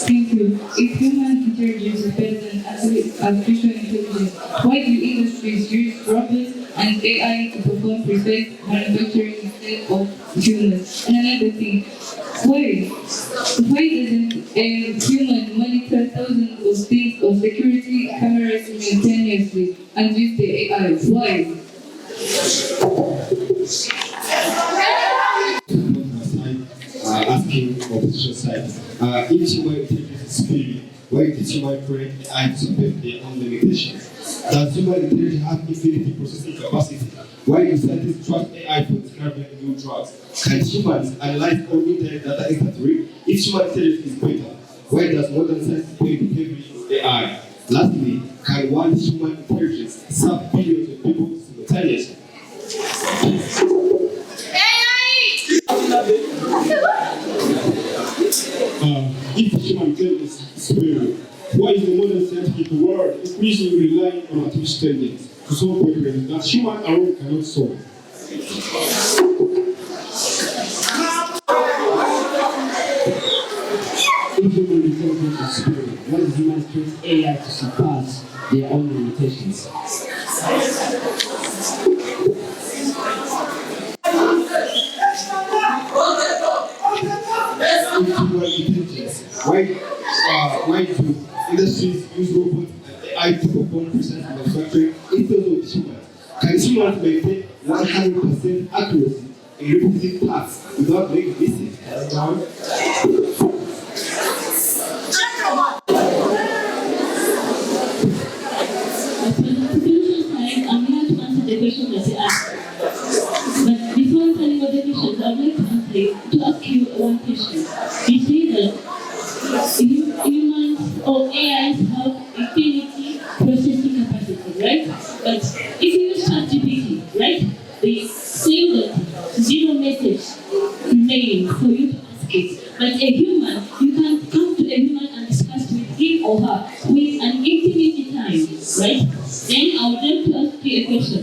Thank you. If human intelligence is better than artificial intelligence, why do industries use robots and AI to perform precise manufacturing instead of humans? And another thing, why doesn't a human monitor thousands of things of security cameras simultaneously and use the AI? Why? Asking opposition side. If human intelligence is superior, why did human create AI to support their own limitations? Does human intelligence have infinity processing capacity? Why do scientists trust AI for discovering new drugs? Can humans analyze all internet data instantly? If human intelligence is better, why does modern science depend heavily on AI? Lastly, can one human intelligence serve billions of people simultaneously? If human intelligence is superior, why is the modern scientific world increasingly relying on artificial intelligence to solve problems that human alone cannot solve? If human intelligence is superior, why do humans use AI to surpass their own limitations? Human intelligence. Why do industries use robots and AI to perform precise manufacturing instead of humans? Can humans maintain 100% accuracy in repetitive tasks without making mistakes? I'm going to answer the question that you asked. But before answering all the questions, I'd like to ask you one question. You say that humans or AIs have infinity processing capacity, right? But if you use ChatGPT, right, they say that zero message remains for you to ask it. But a human, you can come to a human and discuss with him or her with an infinity time, right? Then I would like to ask you a question.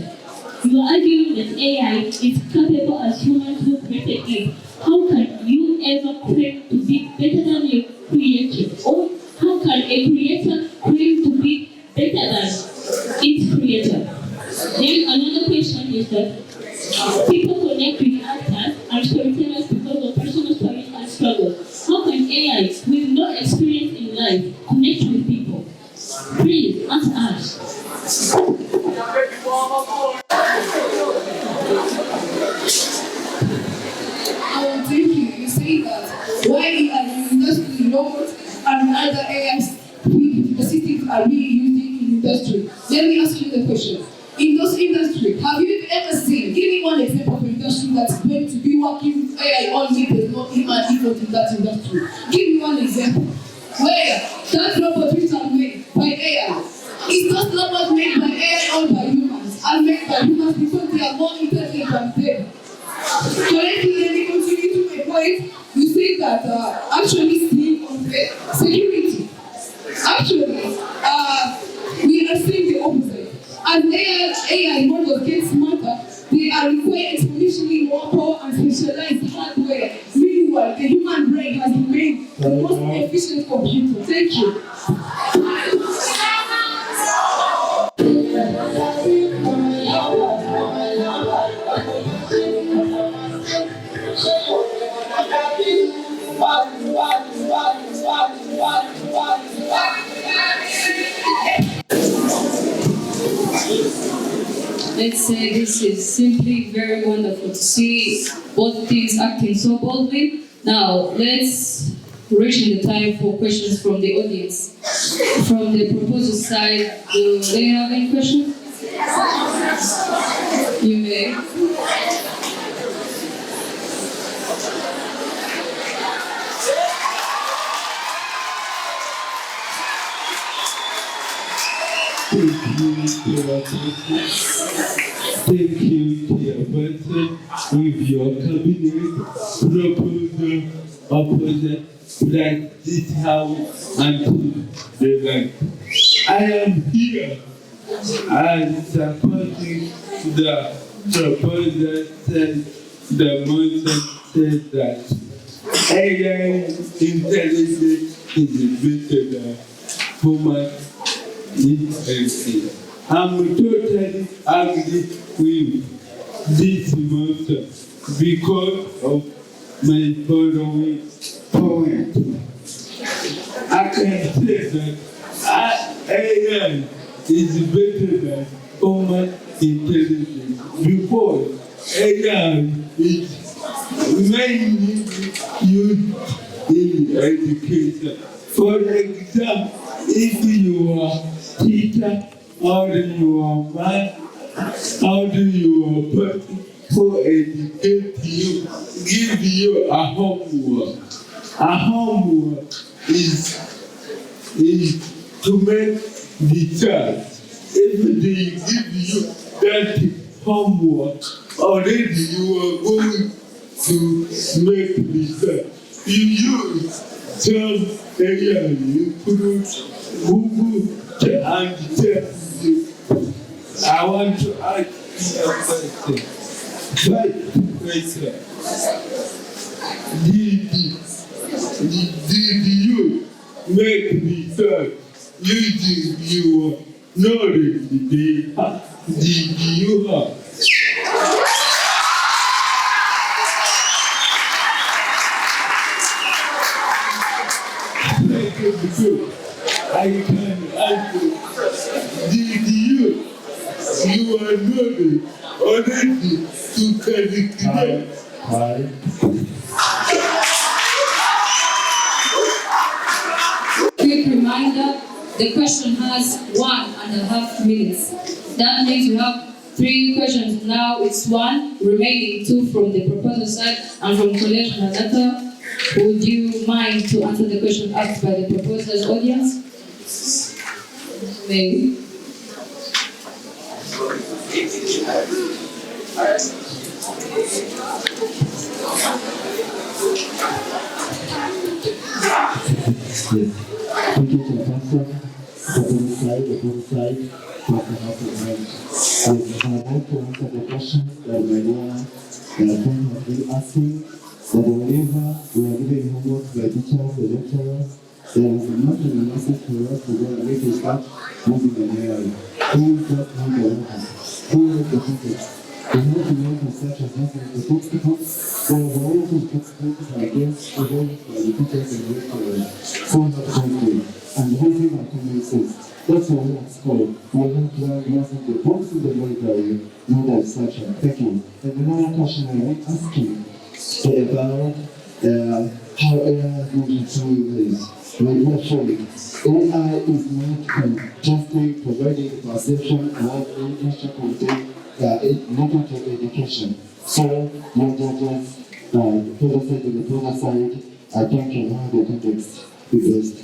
You are arguing that AI is capable as humans who created it. How can you ever claim to be better than your creator? Or how can a creator claim to be better than its creator? Then another question is that people connect with actors and storytellers because of personal stories and struggles. How can AI, with no experience in life, connect with people? Please answer us. Thank you. You say that why are industry robots and other AI specific are being used in industry? Let me ask you the question. In those industries, have you ever seen, give me one example of an industry that's going to be working with AI only, there's no human effort in that industry? Give me one example. Where that robot which are made by AI, it's not robots made by AI or by humans, are made by humans because they are more intelligent than them. Currently, let me continue to my point. You say that actually seeing on the security. Actually, we are seeing the opposite. As AI models get smarter, they are requiring exponentially more power and specialized hardware. Meanwhile, the human brain has remained the most efficient computer. Thank you. let's say this is simply very wonderful to see both teams acting so boldly. Now, let's reach in the time for questions from the audience. From the proposal side, do they have any questions? You may. Thank you to your person with your cabinet proposal opposite like this house and the bank. I am here and supporting the proposal said the motion said that AI intelligence is better than human intelligence. I'm totally agree with this motion because of my following point. I can say that AI is better than human intelligence because AI is mainly used in education. For example, if you are teacher or you are man, how do you person who educate you, give you a homework? A homework is to make the child. If they give you that homework, already you are going to make the child. You use some AI, you put Google and tell you. I want to ask you a question. Right question. Did you make research using your knowledge did you have? I can answer. Did you are knowledge already to calculate? Quick reminder, the question has 1.5 minutes. That means you have 3 questions now, it's 1, remaining 2 from the proposal side and from College Maranatha. Would you mind to answer the question asked by the proposer's audience? Maybe. Thank you to the pastor, the side, talking about the mind. I would like to answer the question that my friend has been asking, that whenever we are given homework by teachers, the lecturers, there is not an message for us to go and make a start moving the AI. Who just need the workers? Who is the people? The more to make research as well as the textbook, there is a lot of textbooks against the role for the teachers and lecturers. So not country. And using our common sense. That's why at school, we have to learn using the books in the library, not as such a thinking. And another question I want to ask you about how AI is going to do this. Like naturally, AI is not just providing perception of education content, not to education. So, your judges, the product side, I think you know the context is best.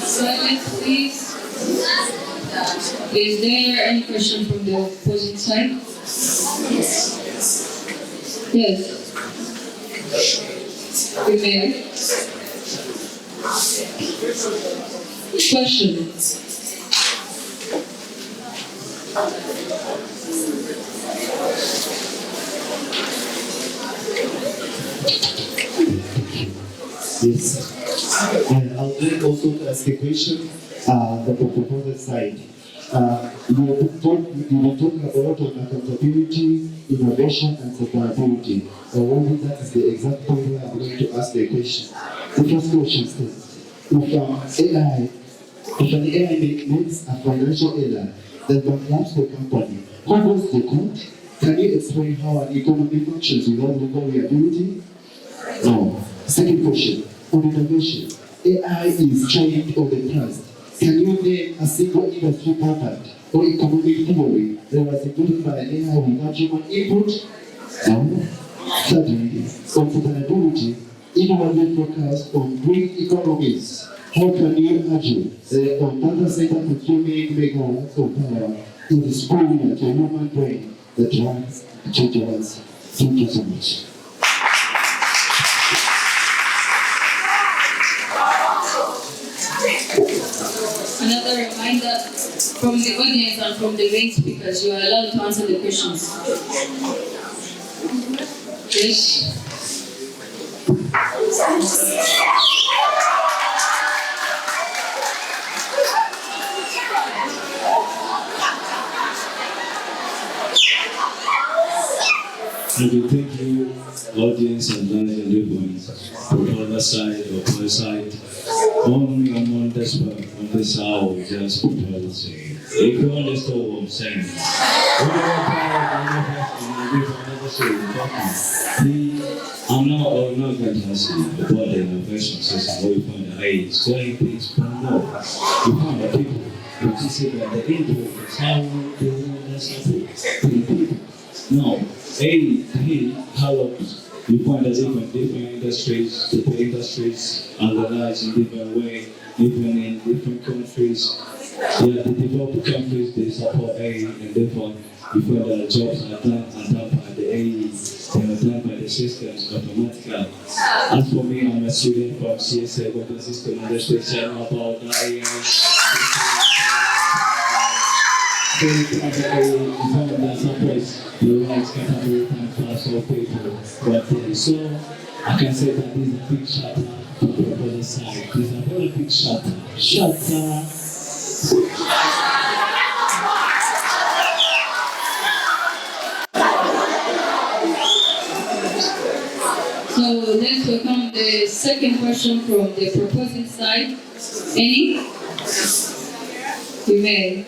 Silence, please. Is there any question from the opposing side? Yes. You may. Question. Yes. And I'll like also to ask a question from the proposal side. You will talk about accountability, innovation, and sustainability. Already that is the exact point where I'm going to ask the question. The first question states, if an AI makes a financial error that bankrupts the company, who goes to court? Can you explain how an economy functions without legal liability? No. Second question, on innovation. AI is trained on the past. Can you name a single industry pattern or economic theory that was included by an AI without human input? No. Thirdly, on sustainability, inwardly focused on green economies. How can you argue that on data center consuming megawatts of power is screwing at a human brain that runs changes? Thank you so much. Another reminder from the audience and from the main speakers, you are allowed to answer the questions. Yes. Thank you, audience and large and everyone, proposal side or poor side. Only on this hour, just proposal side. If you understand what I'm saying, I'm not going to ask you about the innovation system where you find the age, certain things from more. You find the people, you just say that the influence, how they want that stuff. No, how you find that different industries, different industries analyze in different way, different in different countries. Yeah, the developed countries they support A, and therefore you find that jobs are done by the A, they are done by the systems automatically. As for me, I'm a student from CSA, but the system understand about the AI. So you find that sometimes the rights category and class of people. But so I can say that this is a big chapter to the proposal side. This is a very big chapter. So let's welcome the second question from the proposing side. Any? You may.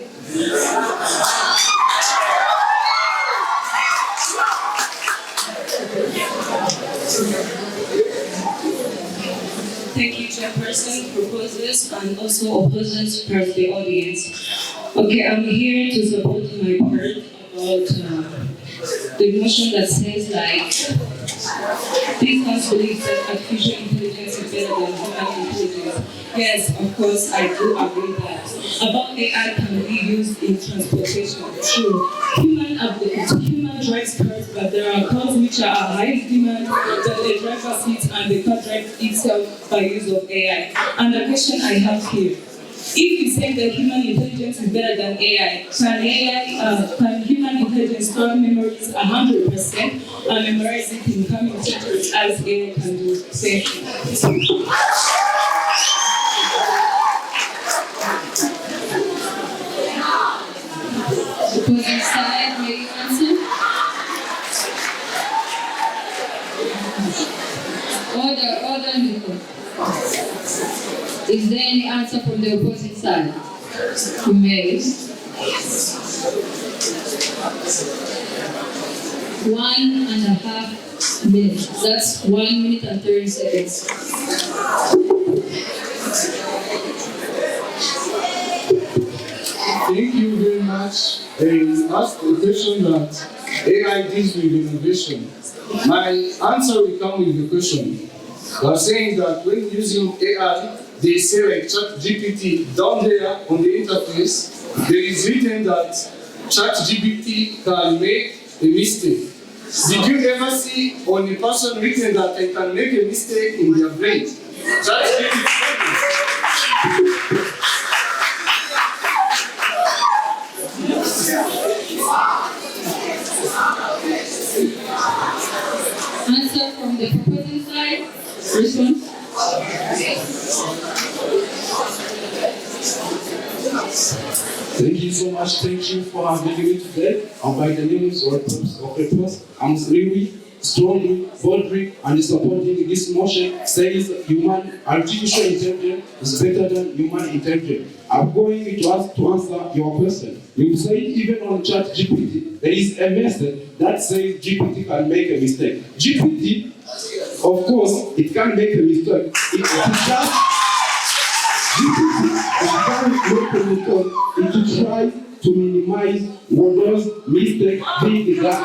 Thank you, Chairperson, proposers, and also opposers for the audience. Okay, I'm here to support my part about the motion that says this House believes that artificial intelligence is better than human intelligence. Yes, of course, I do agree that. About AI can be used in transportation. True. Human drives cars, but there are cars which are a high demand that the driver sits and the car drives itself by use of AI. And the question I have here, if you say that human intelligence is better than AI, can human intelligence store memories 100% and memorize it in coming centuries as AI can do? Thank you. Opposing side, may you answer? Order, Nico. Is there any answer from the opposing side? You may. 1.5 minutes. That's 1 minute and 30 seconds. Thank you very much. You asked a question that AI deals with innovation. My answer will come with the question. You are saying that when using AI, they say like ChatGPT down there on the interface, there is written that ChatGPT can make a mistake. Did you ever see on a person written that they can make a mistake in their brain? ChatGPT. Answer from the proposing side. Response. Thank you so much. Thank you for having me today. And by the names of the post, I'm really strongly, boldly, and supporting this motion says artificial intelligence is better than human intelligence. I'm going to ask to answer your question. You say even on ChatGPT, there is a message that says GPT can make a mistake. GPT, of course, it can make a mistake. It just it tries to minimize what those mistakes being done.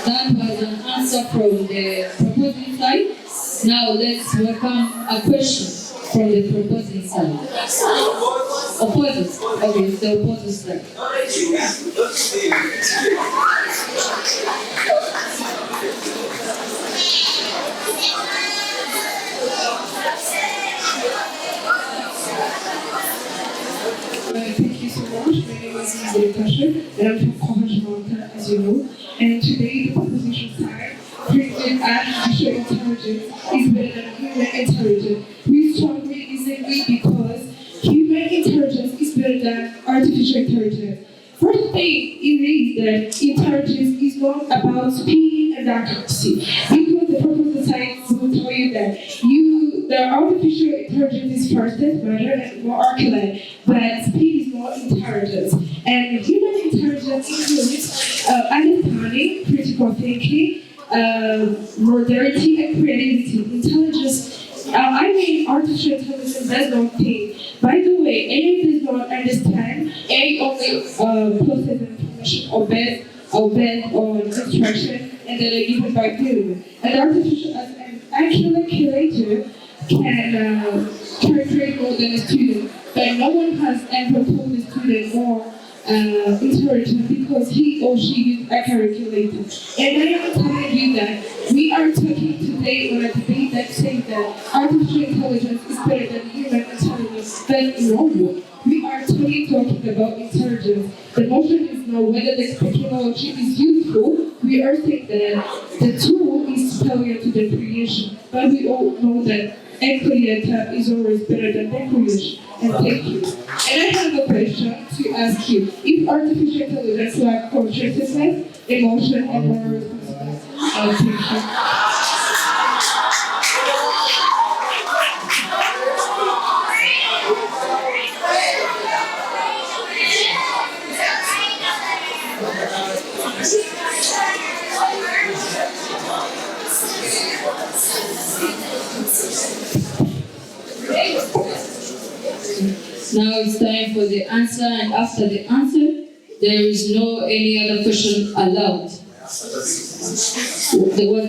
That was an answer from the proposing side. Now let's welcome a question from the proposing side. Opposite. Okay, it's the opposite side. Thank you so much. My name is Natasha, and I'm from College Malta, as you know. And today, the proposition side predicted artificial intelligence is better than human intelligence. We strongly disagree because human intelligence is better than artificial intelligence. First thing is that intelligence is not about speed and accuracy, because the proposal side will tell you that the artificial intelligence is faster, better, and more accurate, but speed is not intelligence. And human intelligence includes understanding, critical thinking, modernity, and creativity. Artificial intelligence does not think. By the way, AI does not understand. AI only processes information or based on instruction and that are given by human. And artificial as an actual curator can create more than a student, but no one has ever told the student more intelligent because he or she used a calculator. And I am telling you that we are talking today on a debate that says that artificial intelligence is better than human intelligence. But no, we are talking about intelligence. The motion is not whether the technology is useful. We are saying that the tool is superior to the creation. But we all know that a creator is always better than the creation. And thank you. And I have a question to ask you. If artificial intelligence lacks consciousness, emotion, and moral responsibility, thank you. Now it's time for the answer, and after the answer, there is no any other question allowed. Was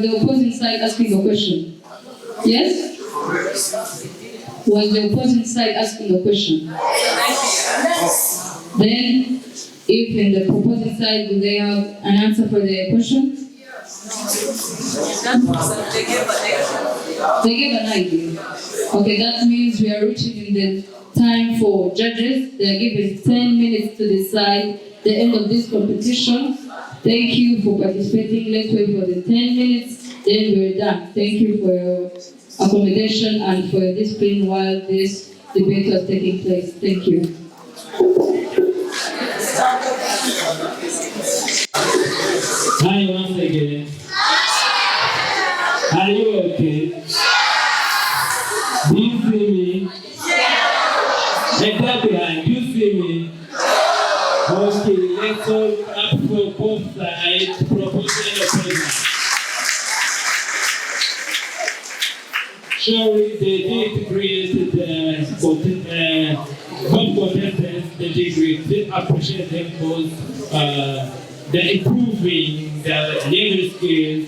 the opposing side asking a question? Yes? Was the opposing side asking a question? Then, if in the proposing side, do they have an answer for the question? They gave an idea. Okay, that means we are reaching in the time for judges. They are given 10 minutes to decide the end of this competition. Thank you for participating. Let's wait for the 10 minutes, then we're done. Thank you for your accommodation and for your discipline while this debate was taking place. Thank you. Hi, once again. Are you okay? Do you see me? Like that behind, you see me? Okay, let's all up for both sides, proposal of president. Surely they did create both contestants, they did appreciate them because they're improving their language skills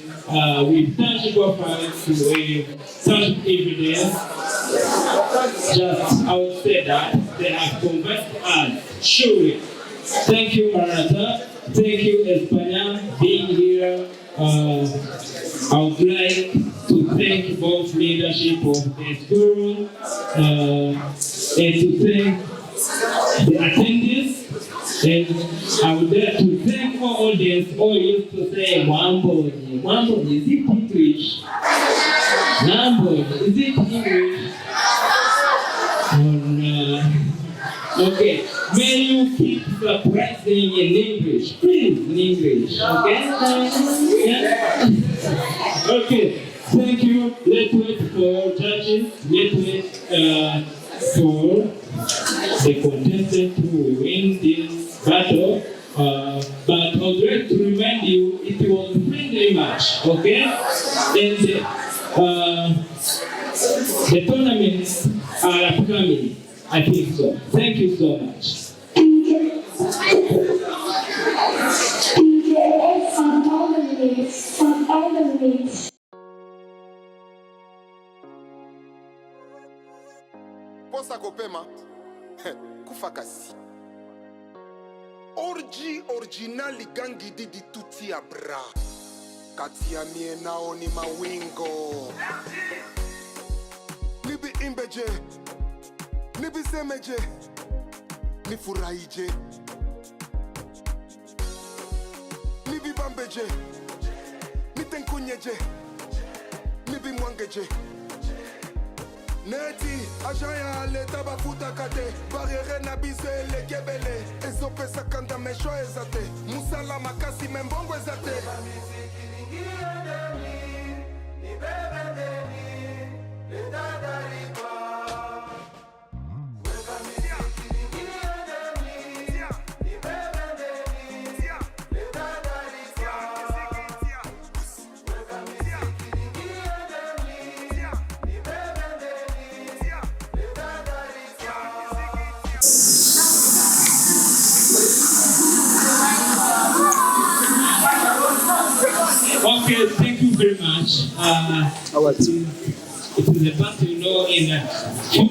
with tangible facts, with tangible evidence. Just, I would say that they have convinced us, surely. Thank you, Maranatha. Thank you, ESPANYA, being here. I would like to thank both leadership of the school, and to thank the attendees. And I would like to thank all audience who used to say Wambodi. Wambodi, is it English? Wambodi, is it English? Oh no. Okay, may you keep surprising in English, please, in English, okay? Yeah? Okay, thank you. Let's wait for judges. Let's wait for the contestant who will win this battle. But I would like to remind you, it was a friendly match, okay? And the tournaments are upcoming. I think so. Thank you so much. Posa kopema kufakasi orji originali gangi didi tuti ya bra kati ya mie nao ni mawingo nibi imbeje nibi semeje nifurahije nibi bambeje nitenkunyeje nibi mwangeje Neti, ajaya leta bafuta kate Barriere na bise le kebele Ezo pesa kanda mesho ezate Musala makasi membongo ezate Okay, thank you very much. Our team. It is a battle, you know, in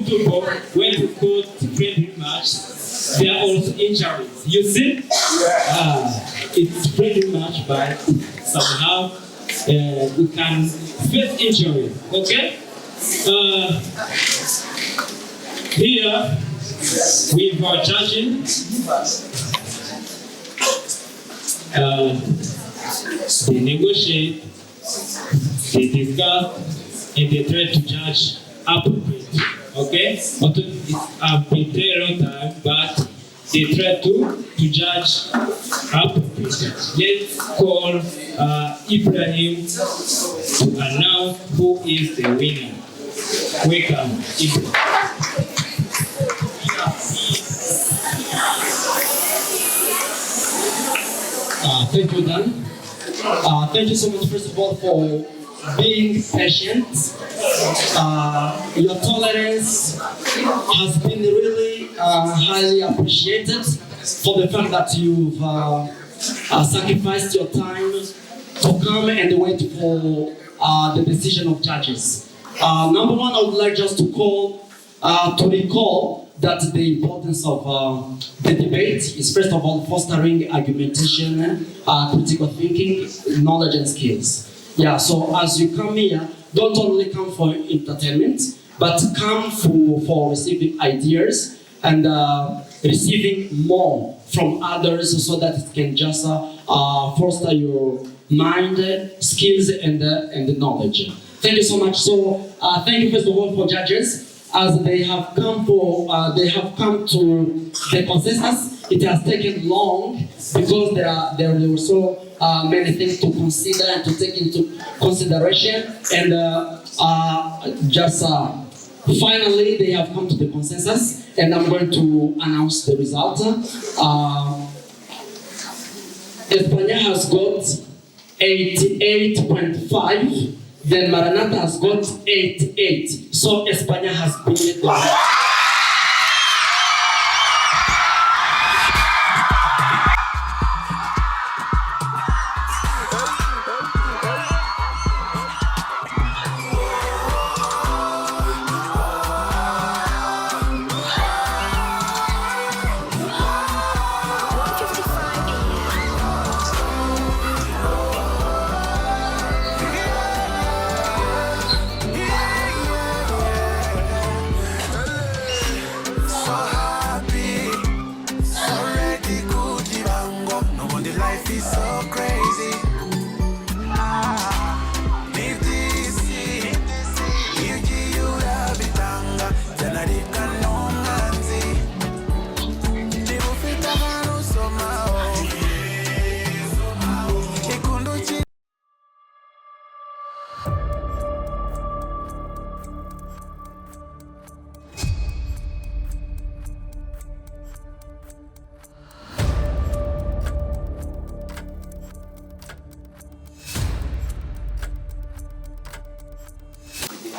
football, when you go to friendly match, there are also injuries. You see? It's friendly match, but somehow we can face injuries. Okay? Here, we are judging. They negotiate, they discuss, and they try to judge appropriately. Okay? But it's a bit a long time, but they try to judge appropriately. Let's call Ibrahim to announce who is the winner. Welcome, Ibrahim. Thank you, Dan. Thank you so much, first of all, for being patient. Your tolerance has been really highly appreciated for the fact that you've sacrificed your time to come and wait for the decision of judges. Number one, I would like just to recall that the importance of the debate is first of all fostering argumentation, critical thinking, knowledge and skills. Yeah, so as you come here, don't only come for entertainment, but come for receiving ideas and receiving more from others so that it can just foster your mind, skills and the knowledge. Thank you so much. So thank you first of all for judges. As they have come to the consensus. It has taken long because there were so many things to consider and to take into consideration, and finally they have come to the consensus, and I'm going to announce the result. ESPANYA has got 88.5. Then Maranatha has got 88. So ESPANYA has been it.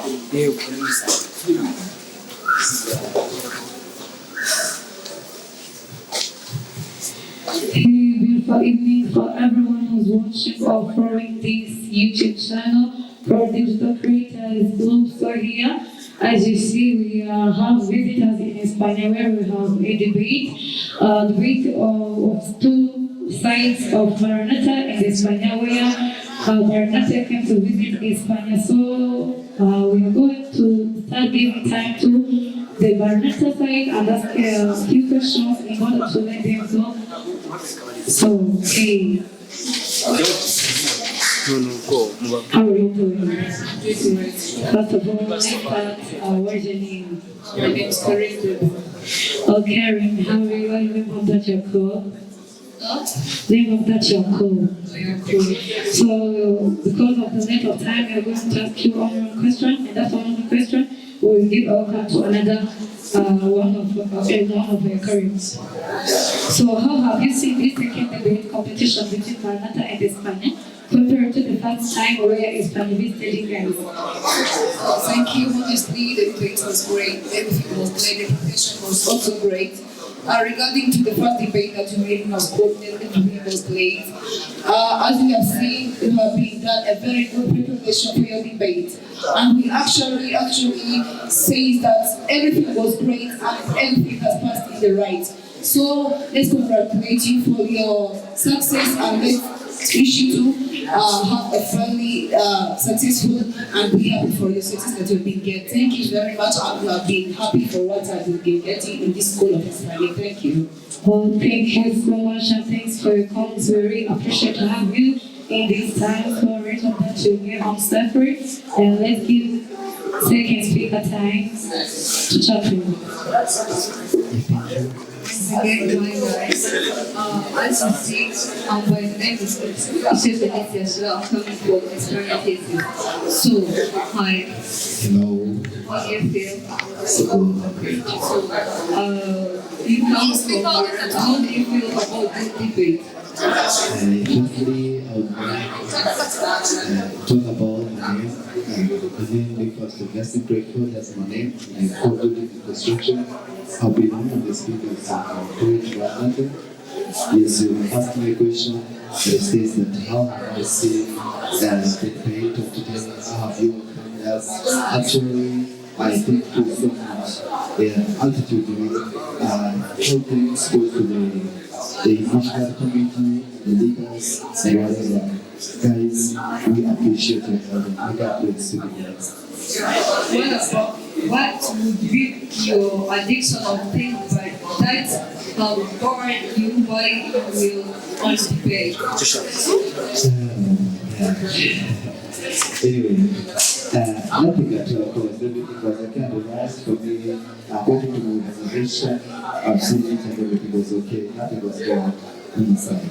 Beautiful evening for everyone who's watching or following this YouTube channel for digital creators Globe Store here. As you see, we have visitors in España where we have a debate of two sides of Maranatha and España where Maranatha came to visit España. So we are going to start giving time to the Maranatha side and ask a few questions in order to let them know. So, hey. How are you doing? First of all, let's start. What's your name? My name is Karen. Oh, Karen, how are you? What name of that you're called? Name of that you're called. So, because of the length of time, we are going to ask you one question, and that's one question. We will give our card to another one of your currents. So, how have you seen this second debate competition between Maranatha and España compared to the first time where España visited you guys? Thank you. Honestly, the debate was great. Everything was great. The preparation was also great. Regarding to the first debate that we have spoken, everything was great. As we have seen, you have been done a very good preparation for your debate. And we actually say that everything was great and everything has passed in the right. So let's congratulate you for your success and let's wish you to have a fairly successful and be happy for your success that you've been getting. Thank you very much, and we have been happy for what I've been getting in this school of España. Thank you. Well, thank you so much, and thanks for your comments. We really appreciate to have you in this time. So right on that you get on separate, and let's give second speaker time to chat with you. Again, hi guys. As you see, my name is Felicia, so I'm coming from ESPANYA VS. So, hi. Hello. How do you feel? So, You come from how do you feel about this debate? Firstly, I would like to talk about my name. My name refers to Blessing Grateful, that's my name. I'm co-building construction. I'll be one of the speakers of Courage Maranatha. Yes, you asked me a question that states that how have I seen the debate of today? How have you overcome that? Actually, I think to so much altitude, all things go to the national committee, the leaders, and whatever. Guys, we appreciate your help. We got to the guys. What would be your addiction of things like that bored you while you will on debate? Anyway, nothing at all, because everything was okay and nice for me. According to my organization, I've seen it and everything was okay. Nothing was wrong inside.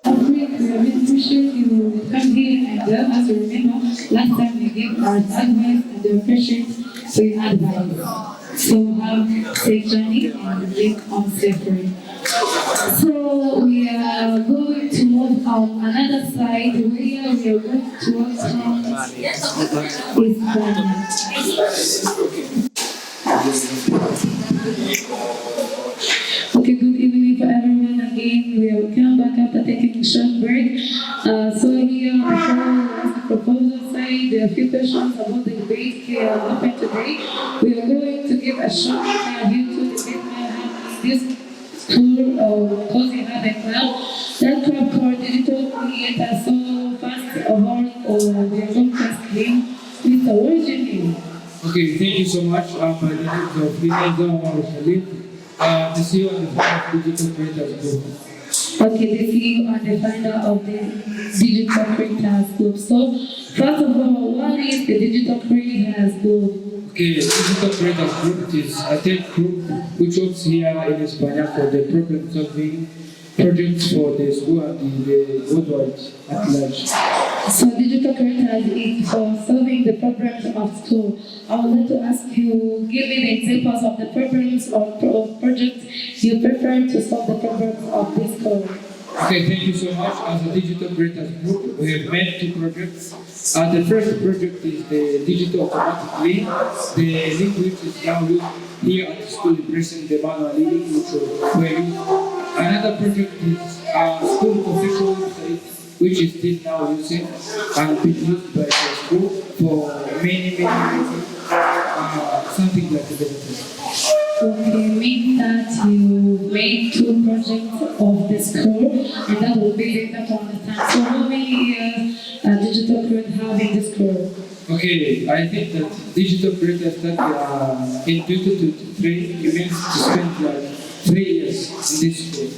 We really appreciate you come here and as you remember, last time we gave our advice and we appreciate for your advice. So have safe journey and live on safely. So we are going to move on another side where we are going to work on Okay, good evening for everyone again. We will come back after taking a short break. So here, before the proposal side, there are a few questions about the debate here happened today. We are going to give a short review to the debate this tour or course you have a club. That club called Digital Creator. So first of all, we are going to ask him, Mr. What is your name? Okay, thank you so much. My name is the CEO and the founder of Digital Creators Group. Okay, the CEO and the founder of the Digital Creators Group. So, first of all, what is the Digital Creators Group? Okay, Digital Creators Group is a tech group which works here in España for the problem solving projects for the school and the worldwide at large. So Digital Creators is for solving the problems of school. I would like to ask you, give me the examples of the problems or projects you prefer to solve the problems of this school. Okay, thank you so much. As a digital creators group, we have made 2 projects. The first project is the digital automatic link, the link which is now used here at the school replacing the manual leading which were used. Another project is a school official website which is still now using and been used by the school for many something like that. Okay, mean that you made 2 projects of the school, and that will be later to understand. So how many years digital creators have in the school? Okay, I think that digital creators that in 2023, it means to spend like 3 years in this school.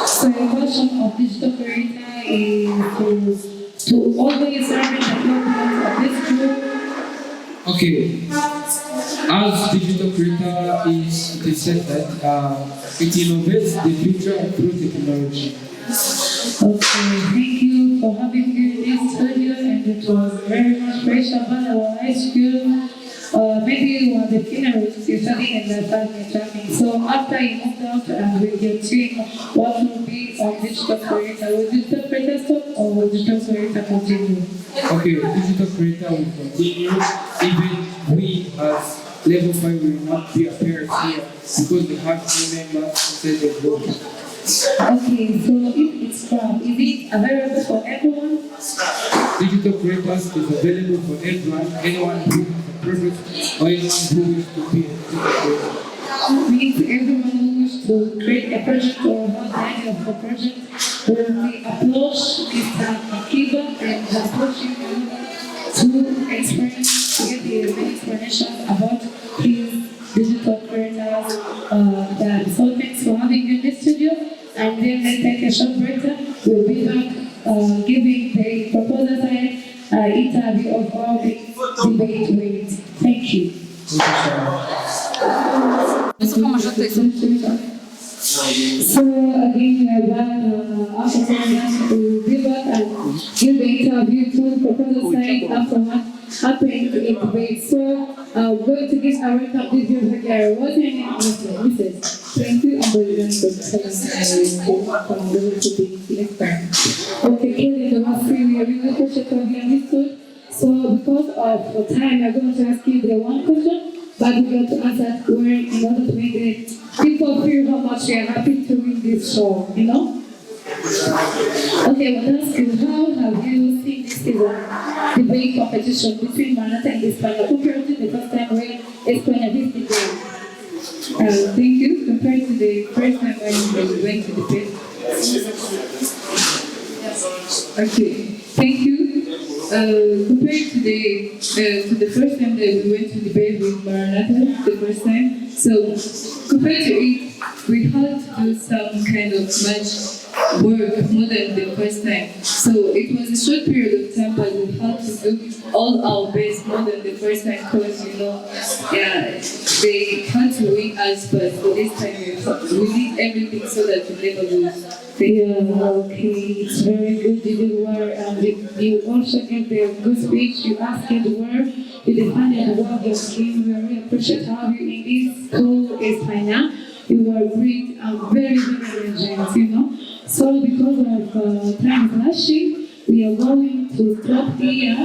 So the question of digital creator is to always serving the purpose of this school. Okay, as digital creator it is said that it innovates the future through technology. Okay, thank you for having me in this studio, and it was very much special about our high school. Maybe you are the finalists, you're studying in the family. So after you moved out and with your team, what will be on digital creator? Will digital creator stop or will digital creator continue? Okay, digital creator will continue, even we as level 5 will not be appearing here because we have new members inside the group. Okay, so if it's from, is it available for everyone? Digital creators is available for everyone, anyone who has a project or anyone who wishes to be a digital creator. Means everyone who wishes to create a project or have the idea of a project will be approached Mr. Akiba and approach him to explain, to get the main explanation about his digital creators. So thanks for having you in the studio, and then let's take a short break. We'll be back giving the proposal side interview of how the debate went. Thank you. So again, we are back after to be back and give the interview to the proposal side after what happened in the debate. So we're going to give our recap this year again. What's your name, Mrs.? Thank you, I'm going to from the ESPANYA. Okay, clearly the last 3 we are really appreciate how you understood. So because of time, I'm going to ask you the one question, but we got to answer where in order to make the people feel how much we are happy to win this show, you know? Okay, well, ask you, how have you seen this season debate competition between Maranatha and ESPANYA compared to the first time when ESPANYA did the game? Thank you. Compared to the first time when we went to the debate. Okay, thank you. Compared to the first time that we went to debate with Maranatha, the first time, so compared to it, we had to do some kind of much work more than the first time. So it was a short period of time, but we had to do all our best more than the first time because, you know, yeah, they had to win us, but for this time we did everything so that we never lose. Yeah, okay, it's very good. You did well, and you also gave the good speech. You asked the word, you defended well your team. We really appreciate having you in this school, ESPANYA. You were great and very, very legend, you know. So because of time flashing, we are going to stop here.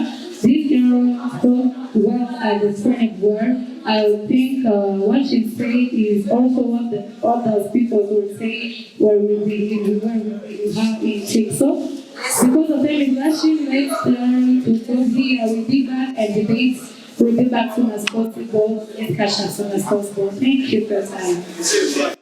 This girl spoke well at the Spanish word. I think what she said is also what the other people will say where we have in TikTok. So because of time is flashing, let's learn to stop here. We'll be back and debate. We'll be back soon as possible. Let's catch up soon as possible. Thank you for your time.